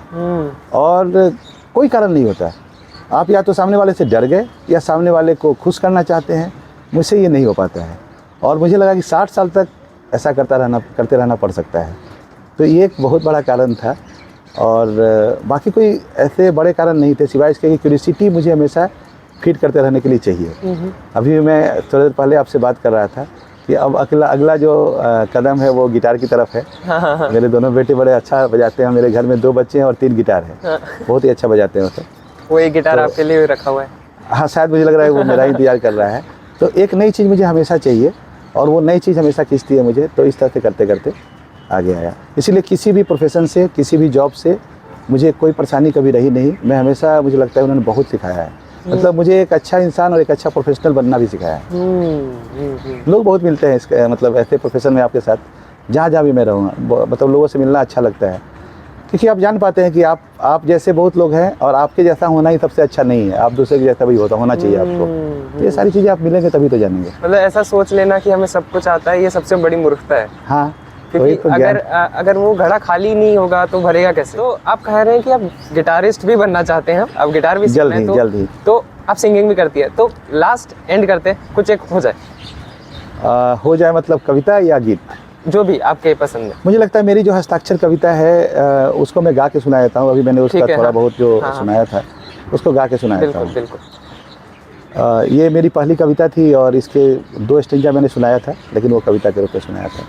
और कोई कारण नहीं होता है। आप या तो सामने वाले से डर गए या सामने वाले को खुश करना चाहते हैं। मुझसे ये नहीं हो पाता है, और मुझे लगा कि 60 साल तक ऐसा करते रहना पड़ सकता है। तो ये एक बहुत बड़ा कारण था, और बाकी कोई ऐसे बड़े कारण नहीं थे, सिवाय इसके कि क्यूरियोसिटी मुझे हमेशा फीड करते रहने के लिए चाहिए। अभी मैं थोड़ी देर पहले आपसे बात कर रहा था कि अब अगला जो कदम है वो गिटार की तरफ है। हाँ। मेरे दोनों बेटे बड़े अच्छा बजाते हैं, मेरे घर में 2 बच्चे हैं और 3 गिटार हैं। बहुत ही अच्छा बजाते हैं वो एक गिटार तो, आपके लिए रखा हुआ है? हाँ, शायद मुझे लग रहा है वो मेरा इंतजार कर रहा है। तो एक नई चीज़ मुझे हमेशा चाहिए, और वो नई चीज़ हमेशा खींचती है मुझे। तो इस तरह से करते करते आगे आया। इसीलिए किसी भी प्रोफेशन से, किसी भी जॉब से मुझे कोई परेशानी कभी रही नहीं। मैं हमेशा, मुझे लगता है उन्होंने बहुत सिखाया है। मतलब मुझे एक अच्छा इंसान और एक अच्छा प्रोफेशनल बनना भी सिखाया है। लोग बहुत मिलते हैं इसके मतलब ऐसे प्रोफेशन में आपके साथ, जहाँ भी मैं रहूँगा, मतलब लोगों से मिलना अच्छा लगता है, क्योंकि आप जान पाते हैं कि आप जैसे बहुत लोग हैं, और आपके जैसा होना ही सबसे अच्छा नहीं है। आप दूसरे के जैसा भी होना चाहिए आपको। ये सारी चीज़ें आप मिलेंगे तभी तो जानेंगे। मतलब ऐसा सोच लेना कि हमें सब कुछ आता है, ये सबसे बड़ी मूर्खता है। हाँ, क्योंकि अगर वो घड़ा खाली नहीं होगा तो भरेगा कैसे? तो आप कह रहे हैं कि आप गिटारिस्ट भी बनना चाहते हैं, अब गिटार भी सीखना है, जल्द ही। तो आप सिंगिंग भी करती है, तो लास्ट एंड करते हैं, कुछ एक हो जाए मतलब कविता या गीत, जो भी आपके पसंद है। मुझे लगता है मेरी जो हस्ताक्षर कविता है उसको मैं गा के सुना देता हूँ। अभी मैंने उसका थोड़ा बहुत जो सुनाया था उसको गा के सुनाया था। बिल्कुल। ये मेरी पहली कविता थी, और इसके 2 स्टेंजा मैंने सुनाया था, लेकिन वो कविता के रूप में सुनाया था।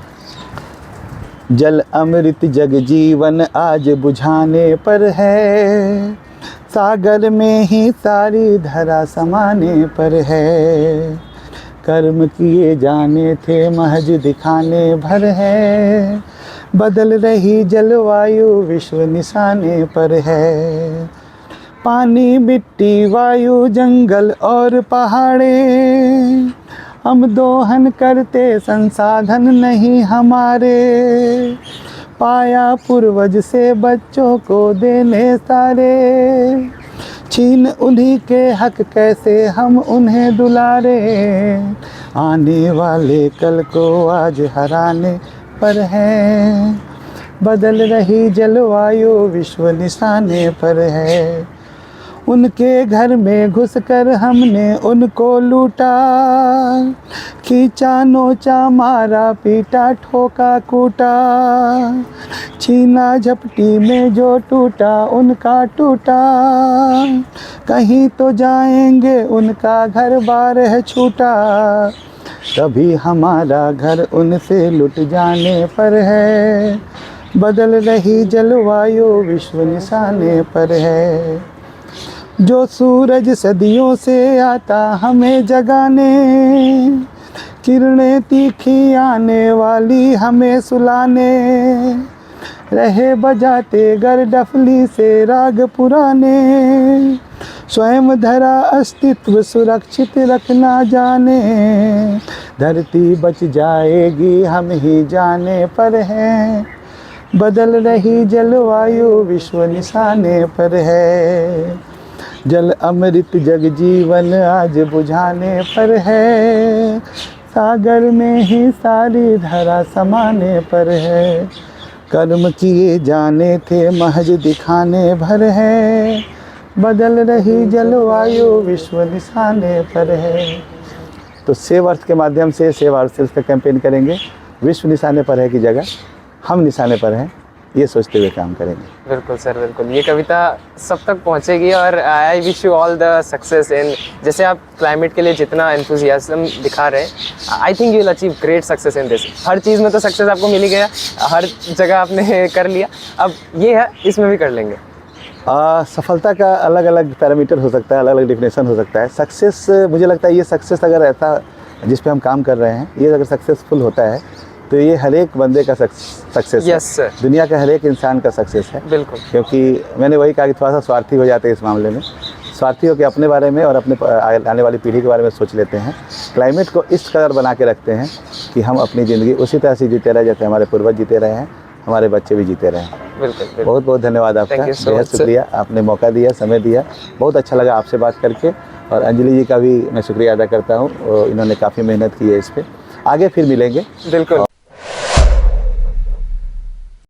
जल अमृत जग जीवन आज बुझाने पर है, सागर में ही सारी धरा समाने पर है। कर्म किए जाने थे महज दिखाने भर है, बदल रही जलवायु विश्व निशाने पर है। पानी मिट्टी वायु जंगल और पहाड़े, हम दोहन करते संसाधन नहीं हमारे। पाया पूर्वज से बच्चों को देने सारे, छीन उन्हीं के हक कैसे हम उन्हें दुलारे। आने वाले कल को आज हराने पर है, बदल रही जलवायु विश्व निशाने पर है। उनके घर में घुसकर हमने उनको लूटा, खींचा नोचा मारा पीटा ठोका कूटा। छीना झपटी में जो टूटा उनका टूटा, कहीं तो जाएंगे उनका घर बार है छूटा। तभी हमारा घर उनसे लुट जाने पर है, बदल रही जलवायु विश्व निशाने पर है। जो सूरज सदियों से आता हमें जगाने, किरणें तीखी आने वाली हमें सुलाने। रहे बजाते गर डफली से राग पुराने, स्वयं धरा अस्तित्व सुरक्षित रखना जाने। धरती बच जाएगी हम ही जाने पर है, बदल रही जलवायु विश्व निशाने पर है। जल अमृत जग जीवन आज बुझाने पर है, सागर में ही सारी धरा समाने पर है। कर्म किए जाने थे महज दिखाने भर है, बदल रही जलवायु विश्व निशाने पर है। तो सेव अर्थ के माध्यम से सेव आवर सेल्स का कैंपेन करेंगे। विश्व निशाने पर है की जगह हम निशाने पर हैं, ये सोचते हुए काम करेंगे। बिल्कुल सर, बिल्कुल। ये कविता सब तक पहुंचेगी और I wish you all the success in, जैसे आप क्लाइमेट के लिए जितना एंथुजियाज्म दिखा रहे हैं, I think you will achieve great success in this. हर चीज़ में तो सक्सेस आपको मिल ही गया, हर जगह आपने कर लिया, अब ये है इसमें भी कर लेंगे। सफलता का अलग अलग पैरामीटर हो सकता है, अलग अलग डिफिनेशन हो सकता है। सक्सेस, मुझे लगता है ये सक्सेस अगर ऐसा जिस पे हम काम कर रहे हैं, ये अगर सक्सेसफुल होता है तो ये हर एक बंदे का सक्सेस यस सर, है, दुनिया का हर एक इंसान का सक्सेस है। बिल्कुल। क्योंकि मैंने वही कहा कि थोड़ा सा स्वार्थी हो जाते हैं इस मामले में, स्वार्थी होकर अपने बारे में और अपने आने वाली पीढ़ी के बारे में सोच लेते हैं। क्लाइमेट को इस कदर बना के रखते हैं कि हम अपनी ज़िंदगी उसी तरह से जीते रहे जैसे हमारे पूर्वज जीते रहे हैं, हमारे बच्चे भी जीते रहे हैं। बिल्कुल। बहुत बहुत धन्यवाद आपका, Thank you so बेहद much, शुक्रिया, आपने मौका दिया, समय दिया, बहुत अच्छा लगा आपसे बात करके। और अंजलि जी का भी मैं शुक्रिया अदा करता हूँ, इन्होंने काफ़ी मेहनत की है इस पर। आगे फिर मिलेंगे। बिल्कुल।